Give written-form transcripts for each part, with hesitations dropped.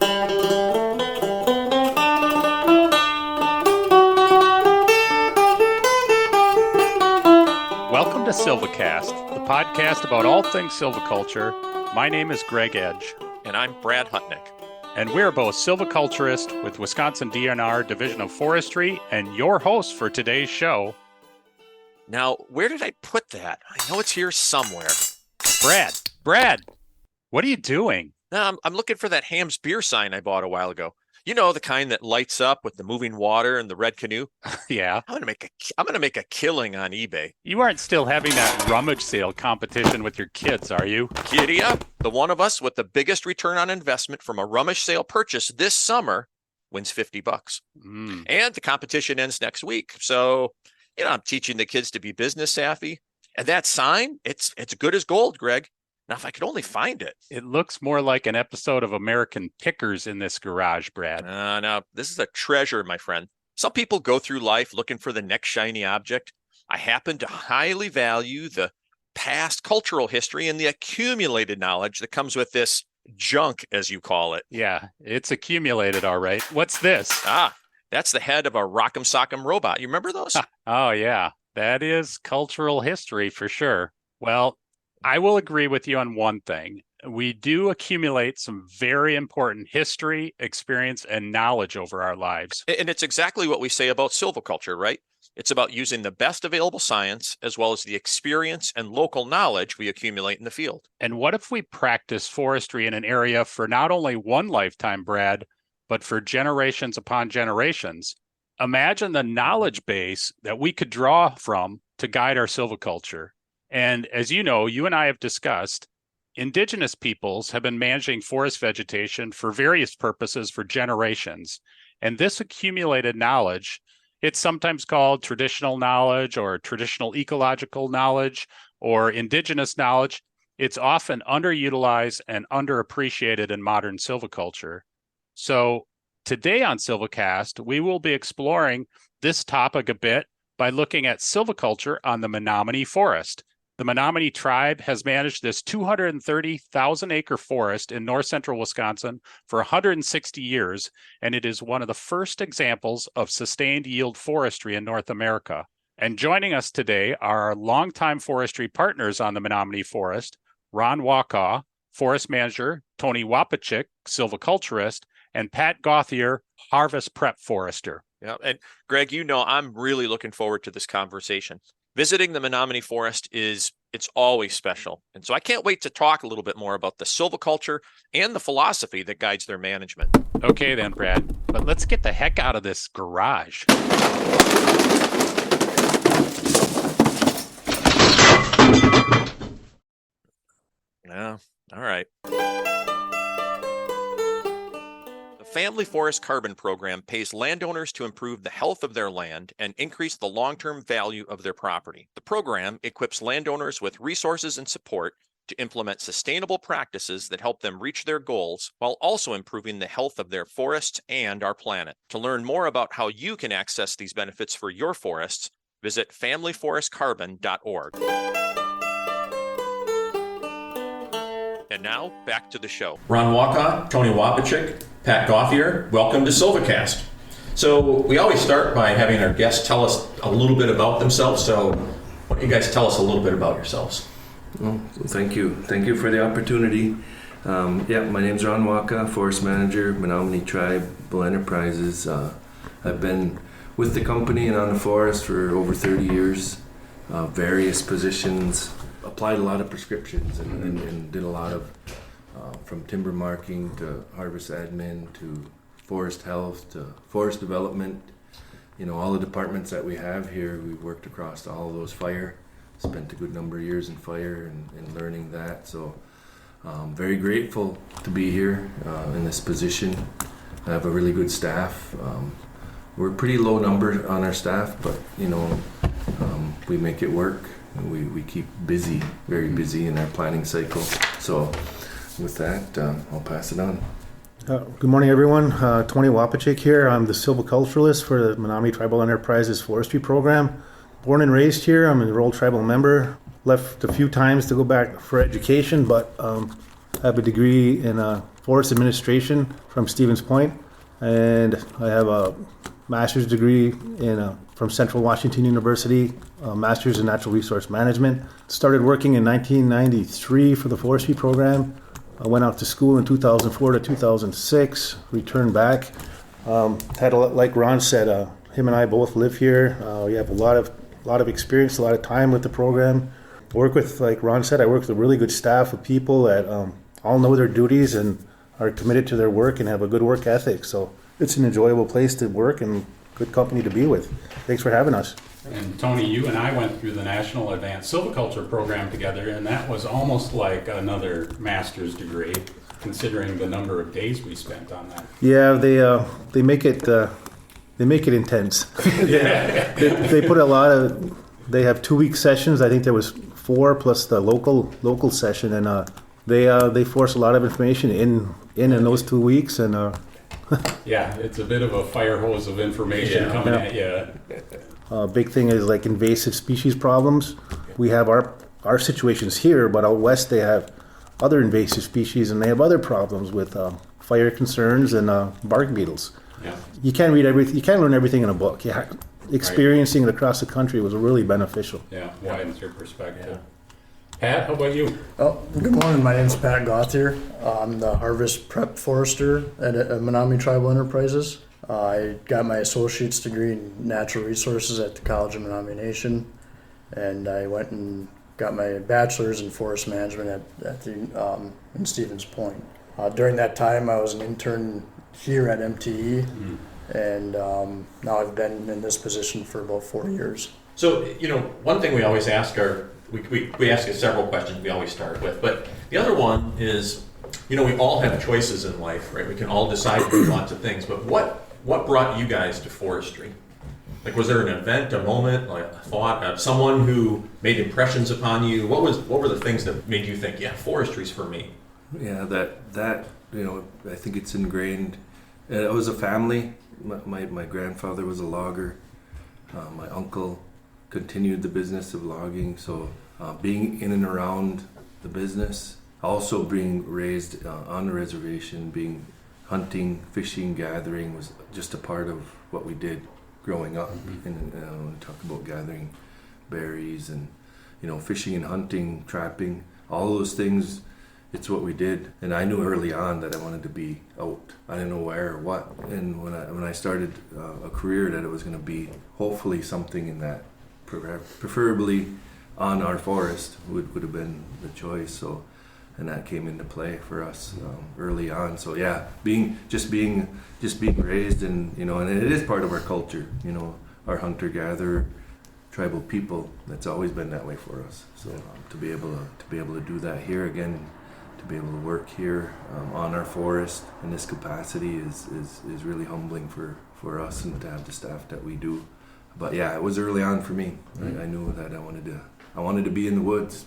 Welcome to SilviCast, the podcast about all things silviculture. My name is Greg Edge. And I'm Brad Hutnick. And we're both silviculturists with Wisconsin DNR Division of Forestry and your host for today's show. Now, where did I put that? I know it's here somewhere. Brad, what are you doing? No, I'm looking for that Ham's beer sign I bought a while ago. You know, the kind that lights up with the moving water and the red canoe? Yeah. I'm gonna make a killing on eBay. You aren't still having that rummage sale competition with your kids, are you? Giddy up. The one of us with the biggest return on investment from a rummage sale purchase this summer wins $50. And the competition ends next week. So, you know, I'm teaching the kids to be business savvy. And that sign, it's good as gold, Greg. Now, if I could only find it. It looks more like an episode of American Pickers in this garage, Brad. Now, this is a treasure, my friend. Some people go through life looking for the next shiny object. I happen to highly value the past cultural history and the accumulated knowledge that comes with this junk, as you call it. Yeah, it's accumulated, all right. What's this? That's the head of a Rock'em Sock'em robot. You remember those? Oh, yeah. That is cultural history for sure. Well, I will agree with you on one thing. We do accumulate some very important history, experience, and knowledge over our lives. And it's exactly what we say about silviculture, right? It's about using the best available science as well as the experience and local knowledge we accumulate in the field. And what if we practice forestry in an area for not only one lifetime, Brad, but for generations upon generations? Imagine the knowledge base that we could draw from to guide our silviculture. And as you know, you and I have discussed, Indigenous peoples have been managing forest vegetation for various purposes for generations. And this accumulated knowledge, it's sometimes called traditional knowledge or traditional ecological knowledge or indigenous knowledge. It's often underutilized and underappreciated in modern silviculture. So today on SilviCast, we will be exploring this topic a bit by looking at silviculture on the Menominee Forest. The Menominee Tribe has managed this 230,000-acre forest in north central Wisconsin for 160 years, and it is one of the first examples of sustained yield forestry in North America. And joining us today are our longtime forestry partners on the Menominee Forest, Ron Waukau, forest manager, Tony Waupochick, silviculturist, and Pat Gauthier, harvest prep forester. Yeah, and Greg, you know, I'm really looking forward to this conversation. Visiting the Menominee Forest it's always special. And so I can't wait to talk a little bit more about the silviculture and the philosophy that guides their management. Okay then, Brad, but let's get the heck out of this garage. Yeah, all right. The Family Forest Carbon Program pays landowners to improve the health of their land and increase the long-term value of their property. The program equips landowners with resources and support to implement sustainable practices that help them reach their goals while also improving the health of their forests and our planet. To learn more about how you can access these benefits for your forests, visit familyforestcarbon.org. And now, back to the show. Ron Waukau, Tony Waupochick, Pat Gauthier, welcome to SilviCast. So we always start by having our guests tell us a little bit about themselves. So why don't you guys tell us a little bit about yourselves? Well, thank you. Thank you for the opportunity. My name's Ron Waukau, Forest Manager, Menominee Tribe, Bull Enterprises. I've been with the company and on the forest for over 30 years, various positions. Applied a lot of prescriptions and did a lot of from timber marking to harvest admin to forest health to forest development. You know, all the departments that we have here, we've worked across all of those. Fire, spent a good number of years in fire and learning that. So very grateful to be here in this position. I have a really good staff. We're a pretty low number on our staff, but you know, we make it work. We keep busy, very busy in our planning cycle. So with that, I'll pass it on. Good morning, everyone. Tony Waupochick here. I'm the silviculturist for the Menominee Tribal Enterprises Forestry Program. Born and raised here. I'm an enrolled tribal member. Left a few times to go back for education, but I have a degree in forest administration from Stevens Point, and I have a master's degree from Central Washington University, a master's in natural resource management. Started working in 1993 for the forestry program. I went out to school in 2004 to 2006, returned back. Like Ron said, him and I both live here. We have a lot of experience, a lot of time with the program. Work with, like Ron said, I work with a really good staff of people that all know their duties and are committed to their work and have a good work ethic. So it's an enjoyable place to work and good company to be with. Thanks for having us. And Tony, you and I went through the National Advanced Silviculture program together, and that was almost like another master's degree, considering the number of days we spent on that. Yeah, they make it intense. They put a lot of. They have 2-week sessions. I think there was 4 plus the local session, and they force a lot of information in those 2 weeks, and. Yeah, it's a bit of a fire hose of information coming at you. Big thing is like invasive species problems. We have our situations here, but out west they have other invasive species, and they have other problems with fire concerns and bark beetles. Yeah. You can't read everything. You can't learn everything in a book. Experiencing it across the country was really beneficial. Yeah, widens your perspective. Pat, how about you? Oh, good morning. My name's Pat Gauthier. I'm the harvest prep forester at Menominee Tribal Enterprises. I got my associate's degree in natural resources at the College of Menominee Nation, and I went and got my bachelor's in forest management in Stevens Point. During that time, I was an intern here at MTE, and now I've been in this position for about 4 years. So, one thing we always ask we ask you several questions we always start with, but the other one is, we all have choices in life, right? We can all decide to do lots of things, but what brought you guys to forestry? Like, was there an event, a moment, like a thought, someone who made impressions upon you? What were the things that made you think, yeah, forestry's for me? Yeah, that I think it's ingrained. It was a family. My grandfather was a logger. My uncle continued the business of logging, so being in and around the business, also being raised on the reservation, being hunting, fishing, gathering was just a part of what we did growing up. And we talk about gathering berries and fishing and hunting, trapping, all those things. It's what we did, and I knew early on that I wanted to be out. I didn't know where or what. And when I started a career, that it was going to be hopefully something in that, preferably on our forest would have been the choice. So, and that came into play for us early on. So yeah, being raised in and it is part of our culture. Our hunter-gatherer tribal people. That's always been that way for us. So to be able to do that here again. To be able to work here on our forest in this capacity is really humbling for us, and to have the staff that we do. But yeah, it was early on for me. I knew that I wanted to be in the woods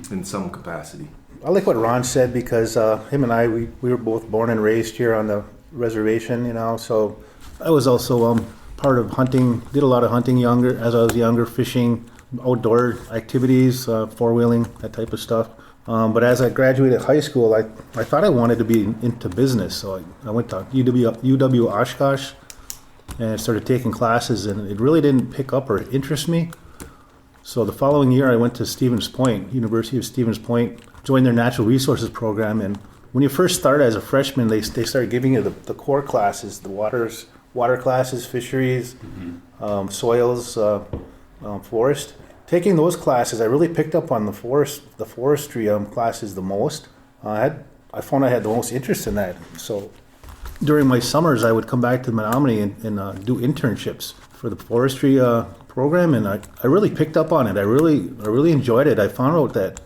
in some capacity. I like what Ron said, because him and I, we were both born and raised here on the reservation, so I was also part of hunting, did a lot of hunting as I was younger, fishing, outdoor activities, four-wheeling, that type of stuff. But as I graduated high school, I thought I wanted to be into business, so I went to UW Oshkosh and started taking classes, and it really didn't pick up or interest me. So the following year, I went to Stevens Point, University of Stevens Point, joined their natural resources program. And when you first start as a freshman, they start giving you the core classes, the water classes, fisheries, soils, forest. Taking those classes, I really picked up on the forestry classes the most. I found I had the most interest in that. So during my summers, I would come back to Menominee and do internships for the forestry program, and I really picked up on it. I really enjoyed it. I found out that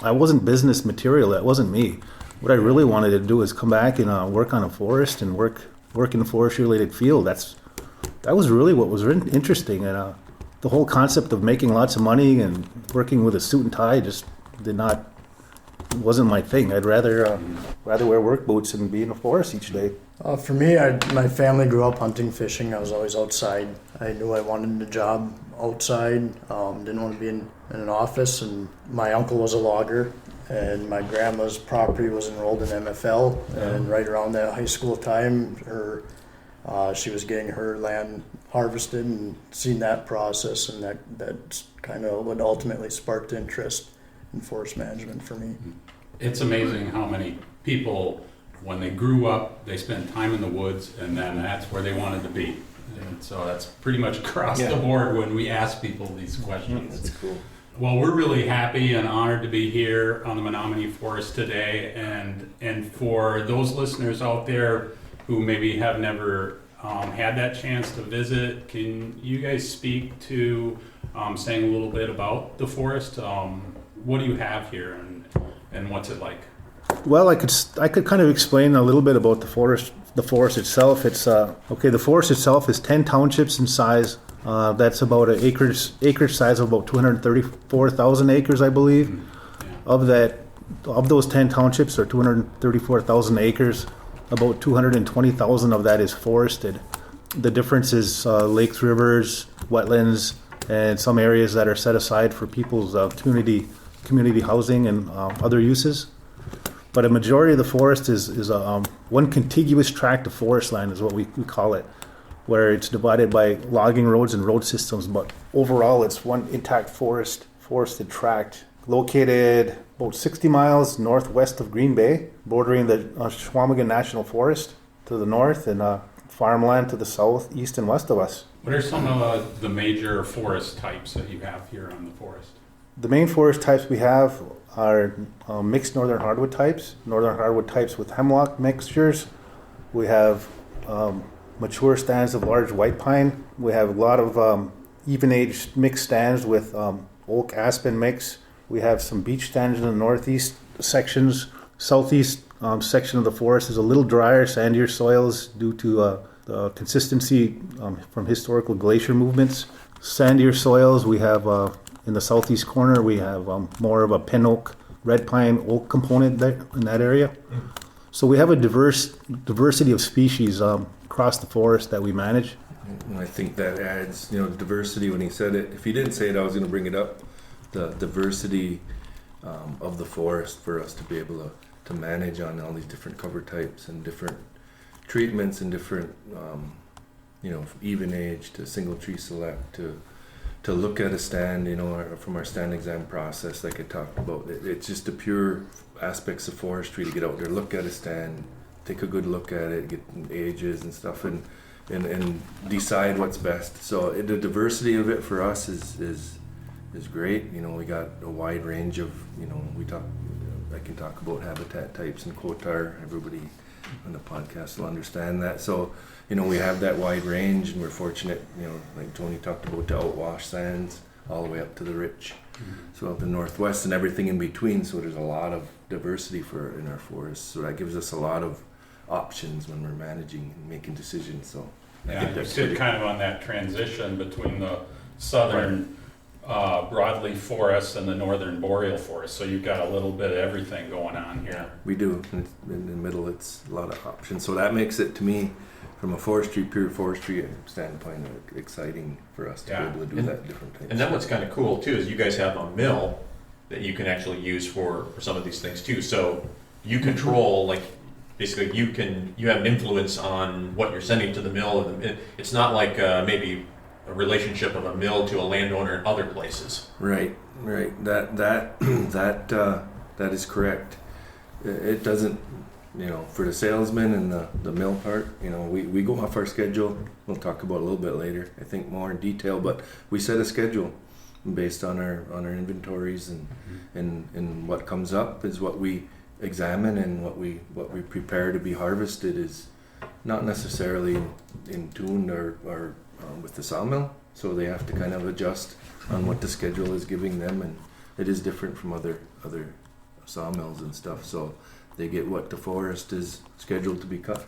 I wasn't business material. That wasn't me. What I really wanted to do was come back and work on a forest and work in a forestry-related field. That was really what was interesting, and the whole concept of making lots of money and working with a suit and tie just wasn't my thing. I'd rather wear work boots and be in the forest each day. For me, my family grew up hunting, fishing. I was always outside. I knew I wanted a job outside. Didn't want to be in an office. And my uncle was a logger, and my grandma's property was enrolled in MFL, and right around that high school time, she was getting her land harvested and seen that process, and that's kind of what ultimately sparked interest in forest management for me. It's amazing how many people, when they grew up, they spent time in the woods, and then that's where they wanted to be. And so that's pretty much across the board when we ask people these questions. That's cool. Well, we're really happy and honored to be here on the Menominee Forest today, and for those listeners out there who maybe have never had that chance to visit, can you guys speak to saying a little bit about the forest? What do you have here, and what's it like? Well, I could kind of explain a little bit about the forest. The forest itself. It's the forest itself is 10 townships in size. That's about an acreage size of about 234,000 acres, I believe. Yeah. Of those 10 townships, or 234,000 acres, about 220,000 of that is forested. The difference is lakes, rivers, wetlands, and some areas that are set aside for people's community housing and other uses. But a majority of the forest is one contiguous tract of forest land is what we call it, where it's divided by logging roads and road systems. But overall, it's one intact forested tract located about 60 miles northwest of Green Bay, bordering the Chequamegon National Forest to the north and farmland to the south, east, and west of us. What are some of the major forest types that you have here on the forest? The main forest types we have are mixed northern hardwood types with hemlock mixtures. We have mature stands of large white pine. We have a lot of even-aged mixed stands with oak aspen mix. We have some beech stands in the northeast sections. Southeast section of the forest is a little drier, sandier soils due to the consistency from historical glacier movements. Sandier soils, we have in the southeast corner, we have more of a pin oak, red pine oak component there in that area. So we have a diversity of species across the forest that we manage. And I think that adds, diversity. When he said it, if he didn't say it, I was going to bring it up. The diversity of the forest for us to be able to manage on all these different cover types and different treatments and different, even age to single tree select to look at a stand, from our stand exam process, like I talked about. It's just the pure aspects of forestry to get out there, look at a stand, take a good look at it, get ages and stuff, and decide what's best. So the diversity of it for us is great. We got a wide range of, I can talk about habitat types and quotar. Everybody on the podcast will understand that. So, we have that wide range, and we're fortunate, like Tony talked about, the outwash sands all the way up to the rich. So up the northwest and everything in between. So there's a lot of diversity in our forests. So that gives us a lot of options when we're managing and making decisions. So I think You that's sit kind of on that transition between the southern broadleaf forest and the northern boreal forest. So you've got a little bit of everything going on here. we do. In the middle, it's a lot of options. So that makes it, to me, from a pure forestry standpoint, exciting for us to be able to do that different things. And then what's kind of cool too is you guys have a mill that you can actually use for some of these things too. So you control, like, basically you have an influence on what you're sending to the mill. It's not like maybe a relationship of a mill to a landowner in other places. Right. That is correct. It doesn't, for the salesman and the mill part, we go off our schedule. We'll talk about it a little bit later, I think more in detail, but we set a schedule based on our inventories and what comes up is what we examine, and what we prepare to be harvested is not necessarily in tune or with the sawmill, so they have to kind of adjust on what the schedule is giving them, and it is different from other sawmills and stuff. So they get what the forest is scheduled to be cut,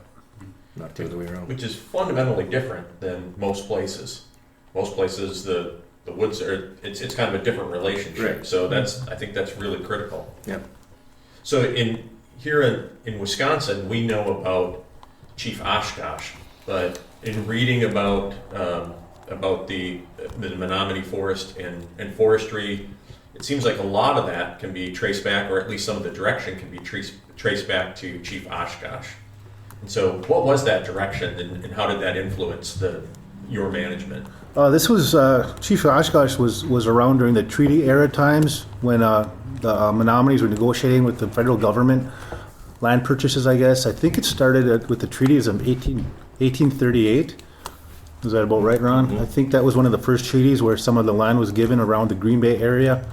not the other way around. Which is fundamentally different than most places. Most places, the woods it's kind of a different relationship. Right. So I think that's really critical. Yeah. So here in Wisconsin, we know about Chief Oshkosh, but in reading about the Menominee Forest and forestry it seems like a lot of that can be traced back, or at least some of the direction can be traced back to Chief Oshkosh. And so what was that direction, and how did that influence your management? This was Chief Oshkosh was around during the treaty era times when the Menominees were negotiating with the federal government land purchases, I guess. I think it started with the treaties of 1838. Is that about right, Ron? Mm-hmm. I think that was one of the first treaties where some of the land was given around the Green Bay area.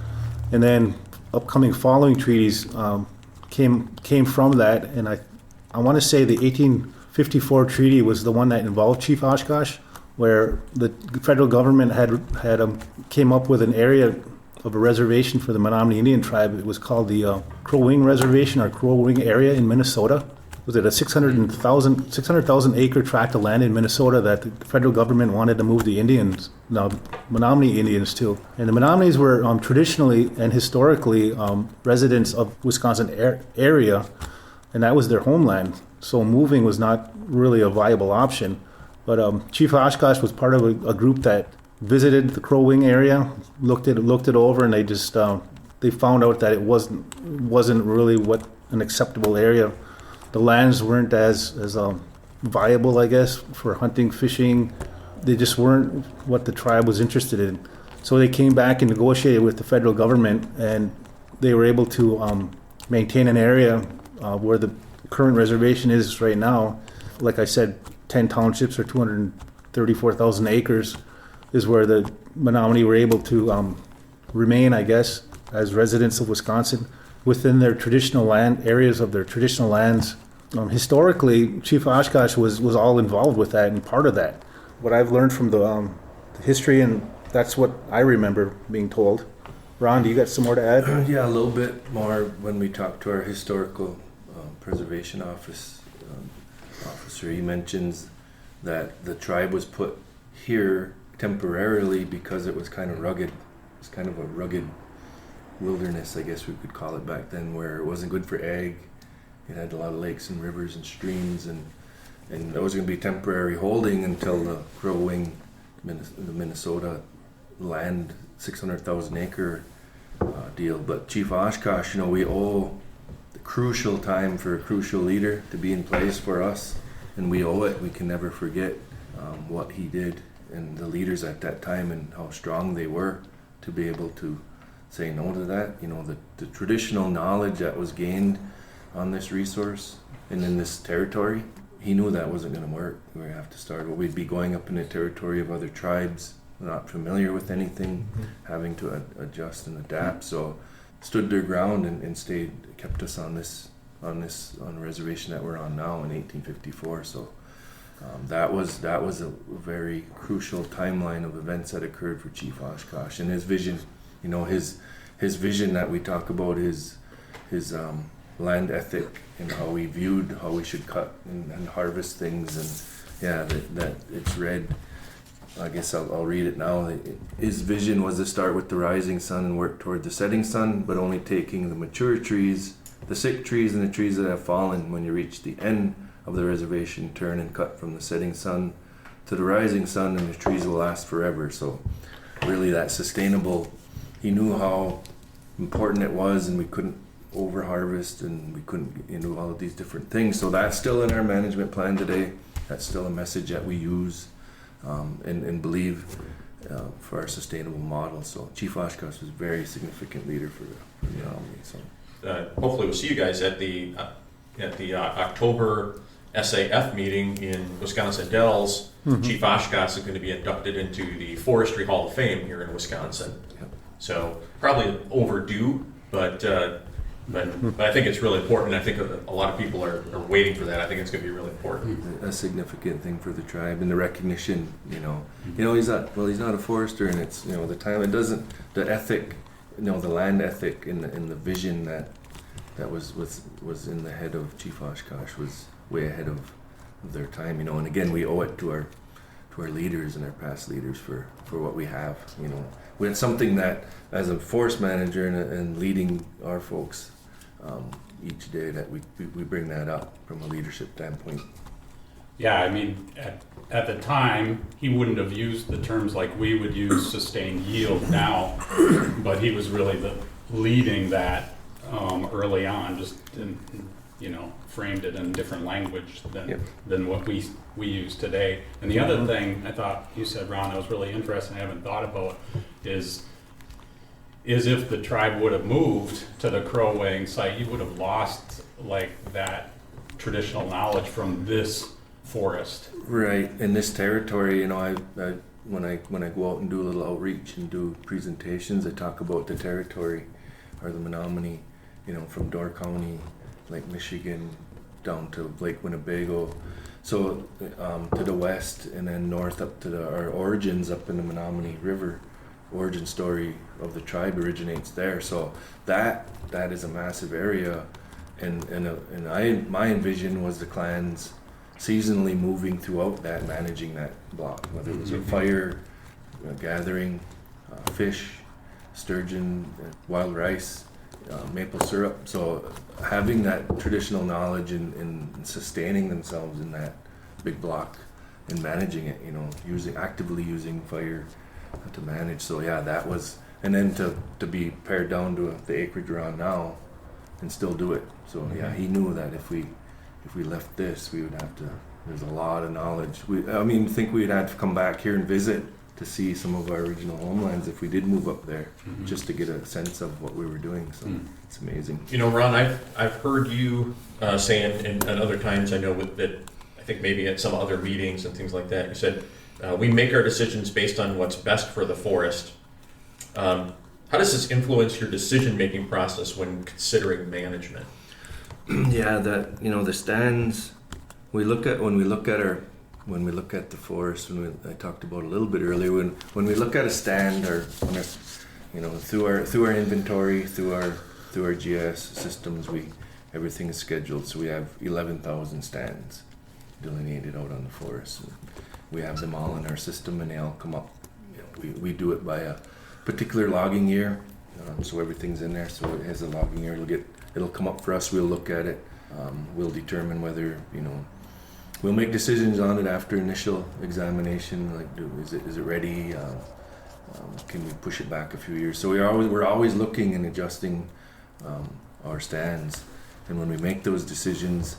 And then upcoming following treaties came from that. And I want to say the 1854 treaty was the one that involved Chief Oshkosh, where the federal government had came up with an area of a reservation for the Menominee Indian Tribe. It was called the Crow Wing Reservation, or Crow Wing Area in Minnesota. Was it a 600,000 acre tract of land in Minnesota that the federal government wanted to move the Menominee Indians to? And the Menominees were traditionally and historically residents of Wisconsin area, and that was their homeland. So moving was not really a viable option. But Chief Oshkosh was part of a group that visited the Crow Wing area, looked it over, and they just they found out that it wasn't really what an acceptable area. The lands weren't as viable, I guess, for hunting, fishing. They just weren't what the tribe was interested in. So they came back and negotiated with the federal government, and they were able to maintain an area where the current reservation is right now. Like I said, 10 townships or 234,000 acres is where the Menominee were able to remain, I guess, as residents of Wisconsin within their traditional land areas of their traditional lands. Historically, Chief Oshkosh was all involved with that and part of that. What I've learned from the history, and that's what I remember being told. Ron, do you got some more to add? Yeah, a little bit more when we talked to our historical preservation officer. He mentions that the tribe was put here temporarily because it was kind of rugged. It was kind of a rugged wilderness, I guess we could call it back then, where it wasn't good for ag. It had a lot of lakes and rivers and streams, and that was going to be temporary holding until the Crow Wing, the Minnesota land, 600,000 acre deal. But Chief Oshkosh, we owe the crucial time for a crucial leader to be in place for us, and we owe it. We can never forget what he did and the leaders at that time and how strong they were to be able to say no to that. The traditional knowledge that was gained on this resource and in this territory, he knew that wasn't going to work. We were going to have to start. We'd be going up in the territory of other tribes, not familiar with anything, having to adjust and adapt. So stood their ground and stayed, kept us on the reservation that we're on now in 1854. So that was a very crucial timeline of events that occurred for Chief Oshkosh and his vision. His vision that we talk about, his land ethic and how we viewed how we should cut and harvest things, and that it's read. I guess I'll read it now. His vision was to start with the rising sun and work toward the setting sun, but only taking the mature trees, the sick trees, and the trees that have fallen. When you reach the end of the reservation, turn and cut from the setting sun to the rising sun, and the trees will last forever. So really that sustainable, he knew how important it was, and we couldn't over harvest, and we couldn't all of these different things. So that's still in our management plan today. That's still a message that we use and believe for our sustainable model. So Chief Oshkosh was a very significant leader for the Menominee. So hopefully we'll see you guys at the October SAF meeting in Wisconsin Dells. Mm-hmm. Chief Oshkosh is going to be inducted into the Forestry Hall of Fame here in Wisconsin. Yep. So probably overdue, but I think it's really important. I think a lot of people are waiting for that. I think it's going to be really important. A significant thing for the tribe, and the recognition. He's not a forester, and it's the time. It doesn't the ethic, the land ethic and the vision that was in the head of Chief Oshkosh was way ahead of their time. And again, we owe it to our leaders and our past leaders for what we have. We had something that, as a forest manager and leading our folks each day, that we bring that up from a leadership standpoint. yeah, I mean, at the time, he wouldn't have used the terms like we would use sustained yield now, but he was really leading that early on, just framed it in different language than what we use today. And the other thing I thought you said, Ron, that was really interesting, I haven't thought about, is if the tribe would have moved to the crow weighing site, you would have lost like that traditional knowledge from this forest. Right, in this territory, I when I go out and do a little outreach and do presentations, I talk about the territory or the Menominee, from Door County, Lake Michigan, down to Lake Winnebago, so to the west, and then north up to our origins up in the Menominee River. Origin story of the tribe originates there, so that is a massive area, and my envision was the clans seasonally moving throughout that, managing that block, whether it was a fire, gathering, fish, sturgeon, wild rice, maple syrup. So having that traditional knowledge and sustaining themselves in that big block and managing it, actively using fire to manage. So yeah, that was, and then to be pared down to the acreage we're on now and still do it. So yeah, he knew that if we left this, we would have to, there's a lot of knowledge. I think we'd have to come back here and visit to see some of our original homelands if we did move up there, just to get a sense of what we were doing. So it's amazing. Ron, I've heard you saying, and other times I know that I think maybe at some other meetings and things like that, you said, we make our decisions based on what's best for the forest. How does this influence your decision-making process when considering management? Yeah, the stands when we look at the forest, I talked about a little bit earlier, when we look at a stand, or through our inventory, through our GIS systems, everything is scheduled. So we have 11,000 stands delineated out on the forest. And we have them all in our system, and they all come up. We do it by a particular logging year, so everything's in there. So it has a logging year. It'll come up for us. We'll look at it. We'll determine whether we'll make decisions on it after initial examination. Like, is it ready? Can we push it back a few years? So we're always looking and adjusting our stands. And when we make those decisions,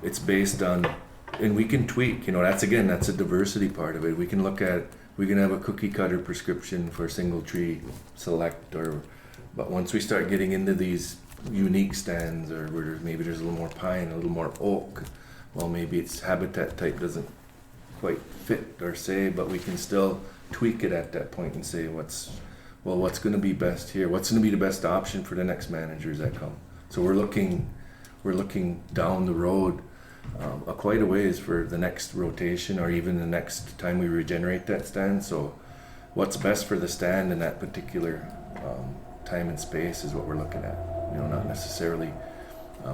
it's based on, and we can tweak. That's a diversity part of it. We can have a cookie cutter prescription for a single tree select, but once we start getting into these unique stands, or where maybe there's a little more pine, a little more oak, well, maybe its habitat type doesn't quite fit or say, but we can still tweak it at that point and say what's going to be best here, what's going to be the best option for the next managers that come. So we're looking down the road quite a ways for the next rotation, or even the next time we regenerate that stand. So what's best for the stand in that particular time and space is what we're looking at. Not necessarily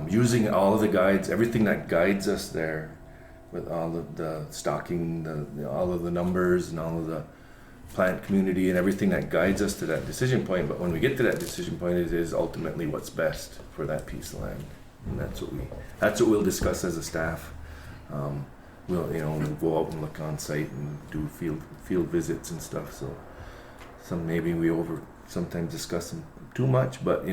using all of the guides, everything that guides us there, with all of the stocking, all of the numbers and all of the plant community and everything that guides us to that decision point. But when we get to that decision point, it is ultimately what's best for that piece of land, and that's what we'll discuss as a staff. We'll go out and look on site and do field visits and stuff. So maybe we sometimes discuss them too much, but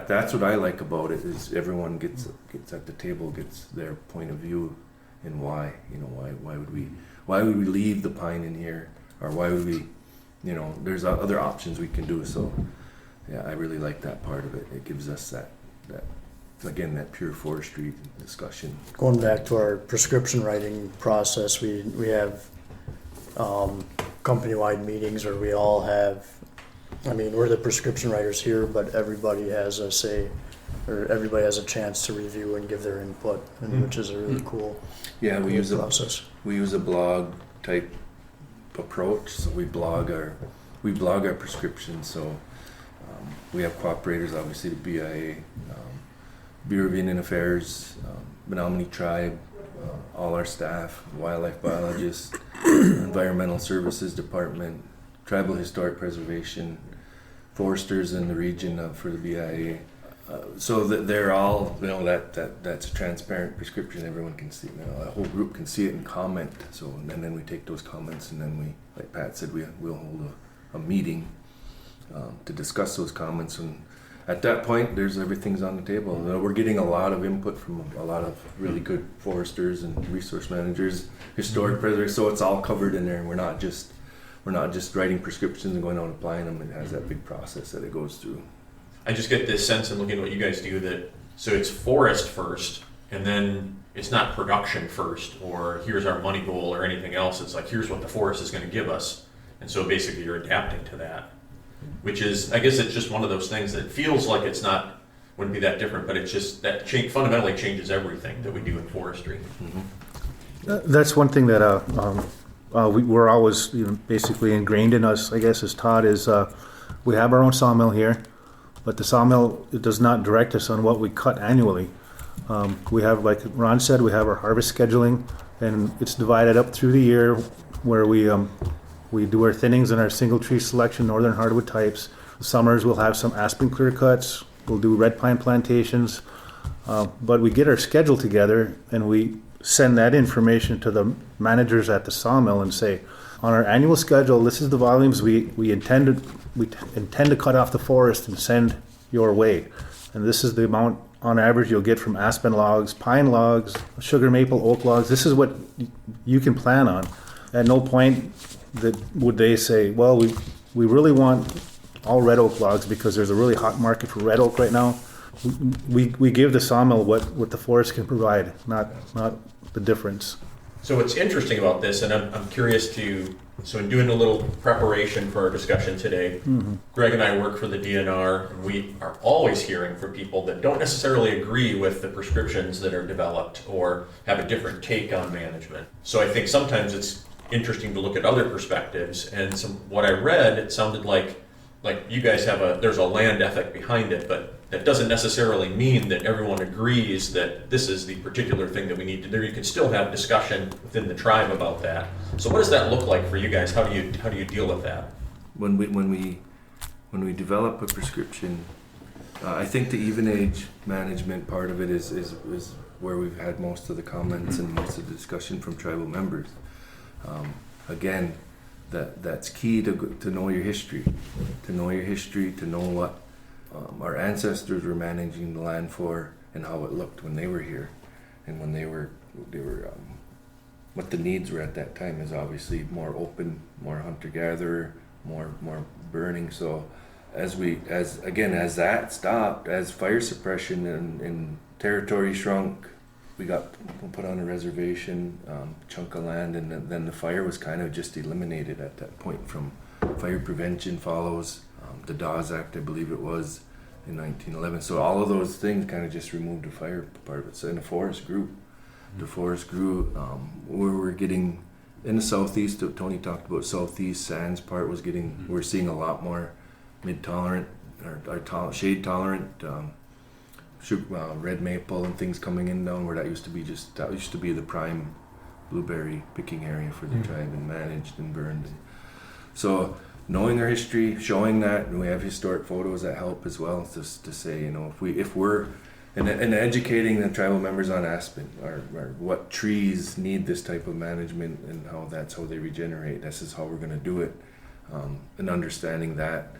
that's what I like about it, is everyone gets at the table, gets their point of view, and why why would we leave the pine in here, or why would we, there's other options we can do. So yeah, I really like that part of it. It gives us that again, that pure forestry discussion. Going back to our prescription writing process, we have company-wide meetings where we all have, we're the prescription writers here, but everybody has a say, or everybody has a chance to review and give their input, and which is a really cool process. We use a blog type approach, so we blog our prescriptions. So we have cooperators, obviously the BIA, Bureau of Indian Affairs, Menominee Tribe, all our staff, wildlife biologists, environmental services department, tribal historic preservation, foresters in the region for the BIA. So that they're all, that's a transparent prescription. Everyone can see, a whole group can see it and comment. So, and then we take those comments, and then we, like Pat said, we'll hold a meeting to discuss those comments. And at that point, everything's on the table. We're getting a lot of input from a lot of really good foresters and resource managers, historic preservers. So it's all covered in there. And we're not just writing prescriptions and going out and applying them. It has that big process that it goes through. I just get this sense in looking at what you guys do that, so it's forest first, and then it's not production first, or here's our money goal or anything else. It's like, here's what the forest is going to give us. And so basically you're adapting to that, which is, I guess it's just one of those things that feels like wouldn't be that different, but it's just that fundamentally changes everything that we do in forestry. That's one thing that we're always basically ingrained in us, I guess, as Todd is we have our own sawmill here, but the sawmill, it does not direct us on what we cut annually. We have, like Ron said, we have our harvest scheduling, and it's divided up through the year where we do our thinnings and our single tree selection, northern hardwood types. Summers we'll have some aspen clear cuts, we'll do red pine plantations, but we get our schedule together and we send that information to the managers at the sawmill and say, on our annual schedule, this is the volumes we intend to cut off the forest and send your way. And this is the amount on average you'll get from aspen logs, pine logs, sugar maple, oak logs. This is what you can plan on. At no point would they say, well, we really want all red oak logs because there's a really hot market for red oak right now. We give the sawmill what the forest can provide, not the difference. So what's interesting about this, and I'm curious so in doing a little preparation for our discussion today, Greg and I work for the DNR, and we are always hearing from people that don't necessarily agree with the prescriptions that are developed or have a different take on management. So I think sometimes it's interesting to look at other perspectives, and what I read, it sounded like you guys there's a land ethic behind it, but that doesn't necessarily mean that everyone agrees that this is the particular thing that we need to do. You can still have discussion within the tribe about that. So what does that look like for you guys? How do you deal with that? When we develop a prescription, I think the even age management part of it is where we've had most of the comments and most of the discussion from tribal members. Again, that's key to know your history, to know what our ancestors were managing the land for and how it looked when they were here, and when they were what the needs were at that time is obviously more open, more hunter-gatherer, more burning. So as that stopped, as fire suppression and territory shrunk, we got put on a reservation, chunk of land, and then the fire was kind of just eliminated at that point. From fire prevention follows the Dawes Act, I believe it was, in 1911. So all of those things kind of just removed the fire part of it. So, and the forest grew. We were getting in the southeast. Tony talked about southeast sands part was getting. We're seeing a lot more mid-tolerant or shade tolerant. Red maple and things coming in down where that used to be the prime blueberry picking area for the tribe, and managed and burned. So knowing our history, showing that, and we have historic photos that help as well, just to say, if we're and educating the tribal members on aspen or what trees need this type of management and that's how they regenerate. This is how we're going to do it, and understanding that.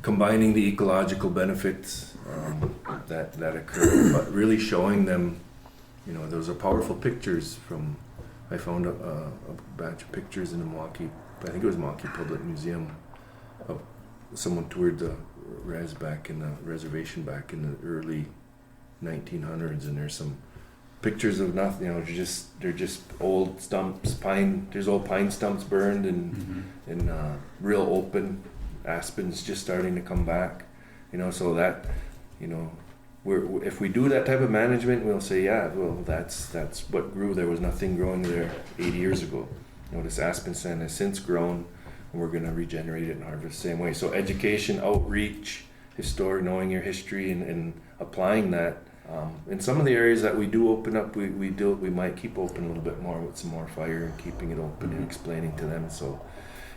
Combining the ecological benefits that occur, but really showing them, those are powerful pictures from. I found a batch of pictures in the Milwaukee, I think it was Milwaukee Public Museum, of someone toured the reservation back in the early 1900s, and there's some pictures of nothing. They're just old stumps, there's old pine stumps burned, and real open. Aspen's just starting to come back, so that, if we do that type of management, we'll say, that's what grew. There was nothing growing there 80 years ago. This aspen stand has since grown, and we're going to regenerate it and harvest the same way. So education, outreach, knowing your history, and applying that. In some of the areas that we do open up, we might keep open a little bit more with some more fire and keeping it open and explaining to them. So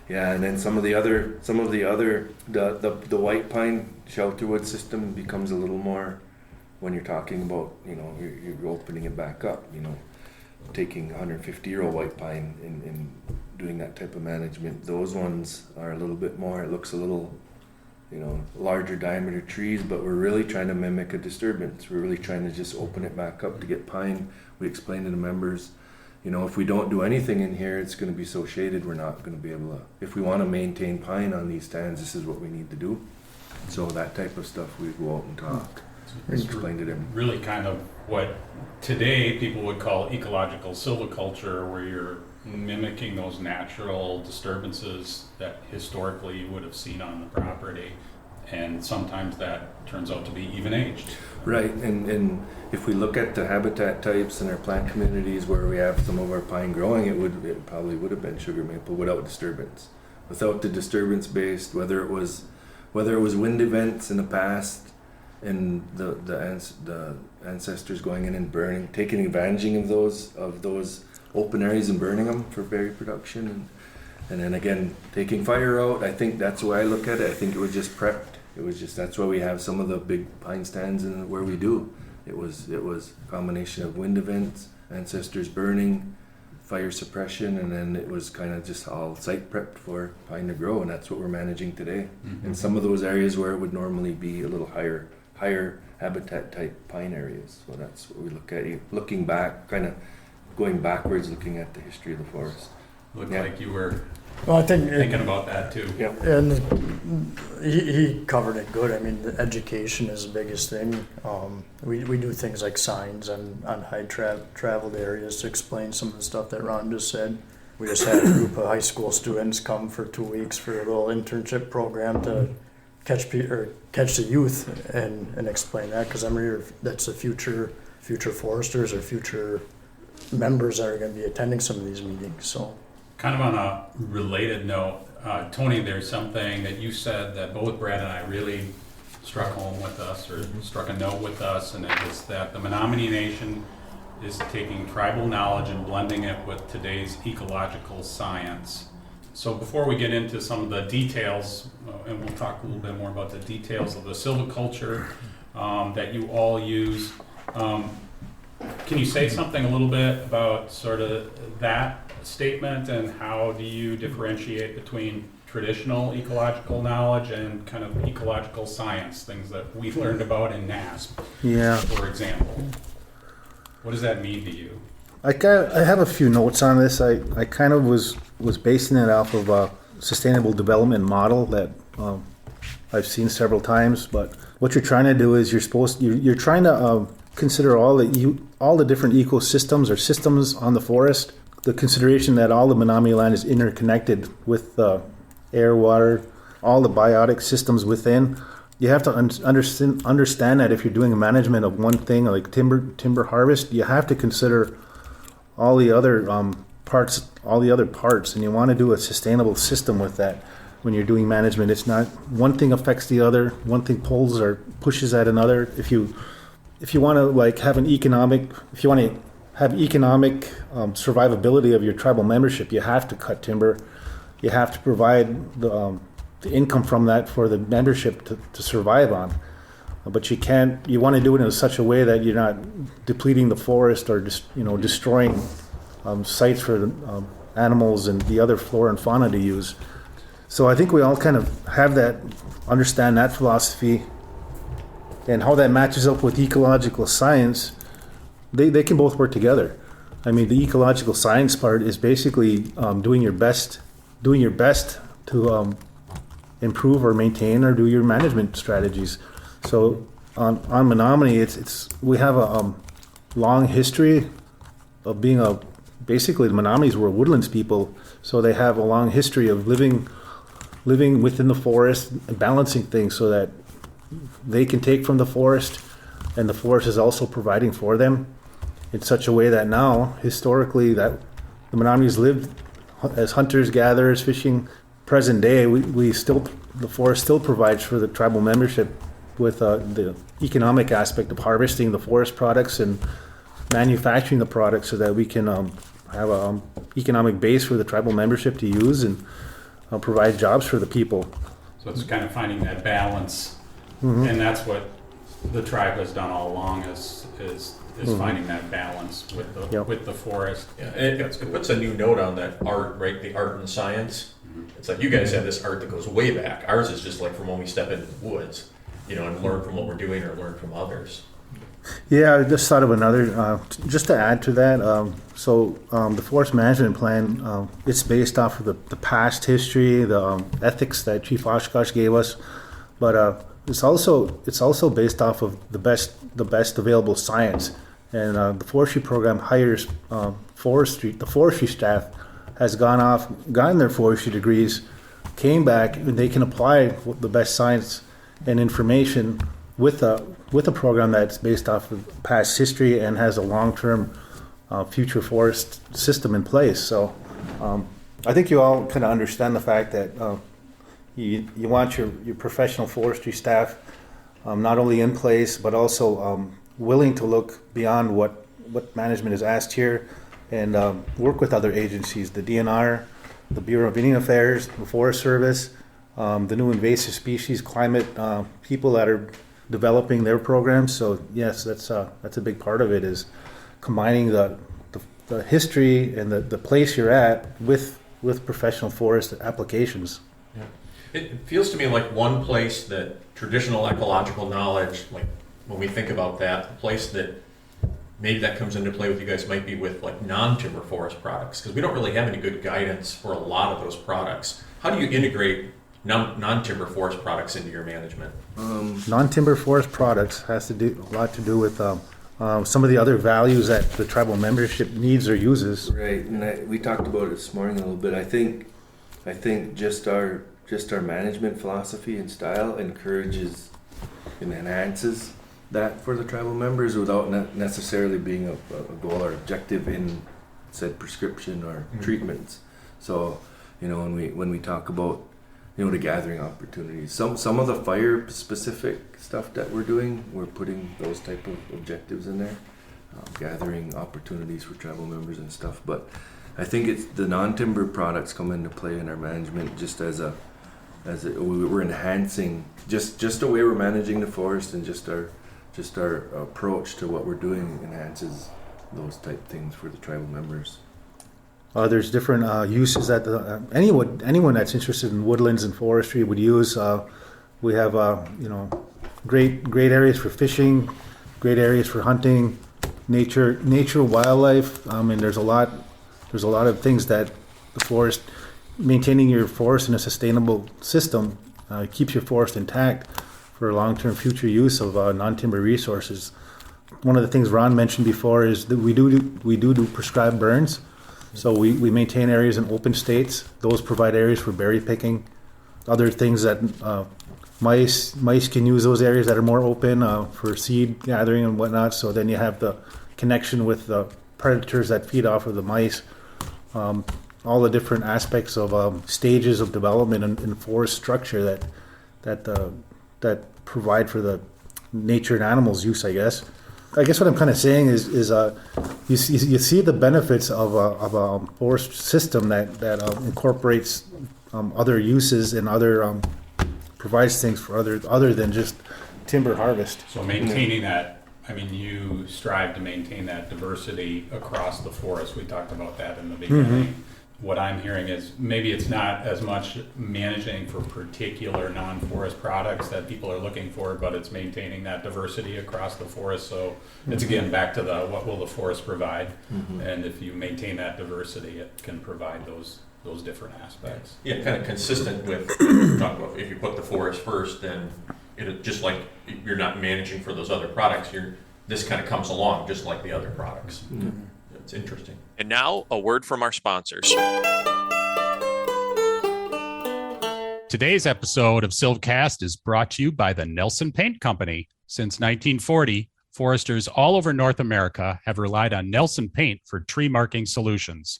Yeah, and then some of the other, the white pine shelterwood system becomes a little more, when you're talking about, you're opening it back up, taking 150-year-old white pine and doing that type of management. Those ones are a little bit more, it looks a little, larger diameter trees, but we're really trying to mimic a disturbance. We're really trying to just open it back up to get pine. We explain to the members, if we don't do anything in here, it's going to be so shaded, we're not going to be able to, if we want to maintain pine on these stands, this is what we need to do. So that type of stuff, we go out and talk and explain to them. Really kind of what today people would call ecological silviculture, where you're mimicking those natural disturbances that historically you would have seen on the property, and sometimes that turns out to be even aged. Right, and if we look at the habitat types in our plant communities where we have some of our pine growing, it probably would have been sugar maple without disturbance. Without the disturbance based, whether it was wind events in the past and the ancestors going in and burning, taking advantage of those open areas and burning them for berry production, and then again taking fire out. I think that's the way I look at it. I think it was just prepped. That's why we have some of the big pine stands in where we do. It was a combination of wind events, ancestors burning, fire suppression, and then it was kind of just all site prepped for pine to grow, and that's what we're managing today. Mm-hmm. In some of those areas where it would normally be a little higher habitat type pine areas. So that's what we look at. Looking back, kind of going backwards, looking at the history of the forest. Looked like you were Well, I think thinking about that too. Yeah. And he covered it good. I mean, the education is the biggest thing. We do things like signs on high traveled areas to explain some of the stuff that Ron just said. We just had a group of high school students come for 2 weeks for a little internship program to catch the youth and explain that, because that's the future foresters or future members that are going to be attending some of these meetings. So. Kind of on a related note, Tony, there's something that you said that both Brad and I really struck home with us, or struck a note with us, and it was that the Menominee Nation is taking tribal knowledge and blending it with today's ecological science. So before we get into some of the details, and we'll talk a little bit more about the details of the silviculture that you all use, can you say something a little bit about sort of that statement, and how do you differentiate between traditional ecological knowledge and kind of ecological science, things that we learned about in NASP, for example? What does that mean to you? I have a few notes on this. I kind of was basing it off of a sustainable development model that I've seen several times. But what you're trying to do is you're trying to consider all the different ecosystems or systems on the forest. The consideration that all the Menominee land is interconnected with air, water, all the biotic systems within. You have to understand that if you're doing a management of one thing, like timber harvest, you have to consider all the other parts, and you want to do a sustainable system with that. When you're doing management, it's not one thing affects the other, one thing pulls or pushes at another. If you want to have economic survivability of your tribal membership, you have to cut timber. You have to provide the income from that for the membership to survive on. But you want to do it in such a way that you're not depleting the forest or just destroying sites for the animals and the other flora and fauna to use. So I think we all kind of understand that philosophy, and how that matches up with ecological science. They can both work together. I mean, the ecological science part is basically doing your best to improve or maintain or do your management strategies. So on Menominee, we have a long history of being basically the Menominees were woodlands people, so they have a long history of living within the forest and balancing things so that they can take from the forest, and the forest is also providing for them in such a way that now, historically, that the Menominees lived as hunters, gatherers, fishing. Present day, the forest still provides for the tribal membership with the economic aspect of harvesting the forest products and manufacturing the products so that we can have an economic base for the tribal membership to use. And provide jobs for the people. So it's kind of finding that balance, and that's what the tribe has done all along is finding that balance with the Yep. with the forest. Yeah, it puts a new note on that art, right? The art and science. It's like you guys have this art that goes way back. Ours is just like from when we step into the woods, and learn from what we're doing or learn from others. Yeah, I just thought of another, just to add to that. The forest management plan, it's based off of the past history, the ethics that Chief Oshkosh gave us, but it's also based off of the best available science. And the forestry program hires the forestry staff has gotten their forestry degrees, came back, and they can apply the best science and information with a program that's based off of past history and has a long-term future forest system in place. So I think you all kind of understand the fact that you want your professional forestry staff not only in place but also willing to look beyond what management has asked here and work with other agencies, the DNR, the Bureau of Indian Affairs, the Forest Service, the new invasive species climate people that are developing their programs. So yes, that's a big part of it, is combining the history and the place you're at with professional forest applications. Yeah. It feels to me like one place that traditional ecological knowledge, like when we think about that, the place that maybe that comes into play with you guys might be with like non-timber forest products, because we don't really have any good guidance for a lot of those products. How do you integrate non-timber forest products into your management? Non-timber forest products has a lot to do with some of the other values that the tribal membership needs or uses. Right, and we talked about it this morning a little bit. I think just our management philosophy and style encourages and enhances that for the tribal members without necessarily being a goal or objective in said prescription or treatments. So, when we talk about the gathering opportunities, some of the fire specific stuff that we're doing, we're putting those type of objectives in there, gathering opportunities for tribal members and stuff. But I think it's the non-timber products come into play in our management just as we're enhancing just the way we're managing the forest, and just our approach to what we're doing enhances those type things for the tribal members. There's different uses that anyone that's interested in woodlands and forestry would use. We have great areas for fishing, great areas for hunting, nature, wildlife. And there's a lot of things that the forest, maintaining your forest in a sustainable system, keeps your forest intact for long-term future use of non-timber resources. One of the things Ron mentioned before is that we do prescribed burns. So we maintain areas in open states. Those provide areas for berry picking. Other things that mice can use those areas that are more open for seed gathering and whatnot. So then you have the connection with the predators that feed off of the mice. All the different aspects of stages of development in forest structure that provide for the nature and animals use, I guess. I guess what I'm kind of saying is you see the benefits of a forest system that incorporates other uses and other provides things for other than just timber harvest. So maintaining that, you strive to maintain that diversity across the forest. We talked about that in the beginning. Mm-hmm. What I'm hearing is maybe it's not as much managing for particular non-forest products that people are looking for, but it's maintaining that diversity across the forest. So it's again back to what will the forest provide, and if you maintain that diversity, it can provide those different aspects. Yeah, kind of consistent with talk about if you put the forest first, then it just like you're not managing for those other products. This kind of comes along just like the other products. Mm-hmm. It's interesting. And now, a word from our sponsors. Today's episode of SilviCast is brought to you by the Nelson Paint Company. Since 1940, foresters all over North America have relied on Nelson Paint for tree marking solutions.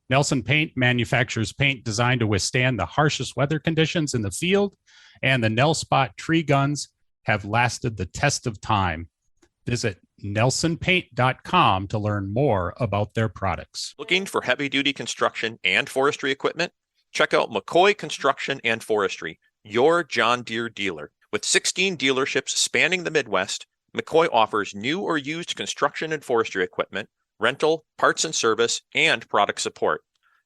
Nelson Paint manufactures paint designed to withstand the harshest weather conditions in the field, and the Nel Spot tree guns have lasted the test of time. Visit nelsonpaint.com to learn more about their products. Looking for heavy-duty construction and forestry equipment? Check out McCoy Construction and Forestry, your John Deere dealer. With 16 dealerships spanning the Midwest, McCoy offers new or used construction and forestry equipment, rental, parts and service, and product support.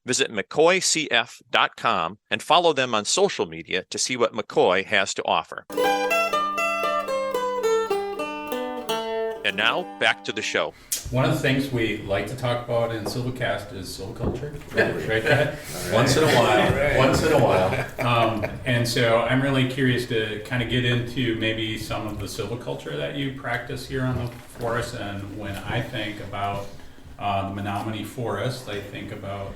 Visit McCoyCF.com and follow them on social media to see what McCoy has to offer. And now, back to the show. One of the things we like to talk about in SilviCast is silviculture, right, Pat? Once in a while. Once in a while. And so I'm really curious to kind of get into maybe some of the silviculture that you practice here on the forest. And when I think about the Menominee Forest, I think about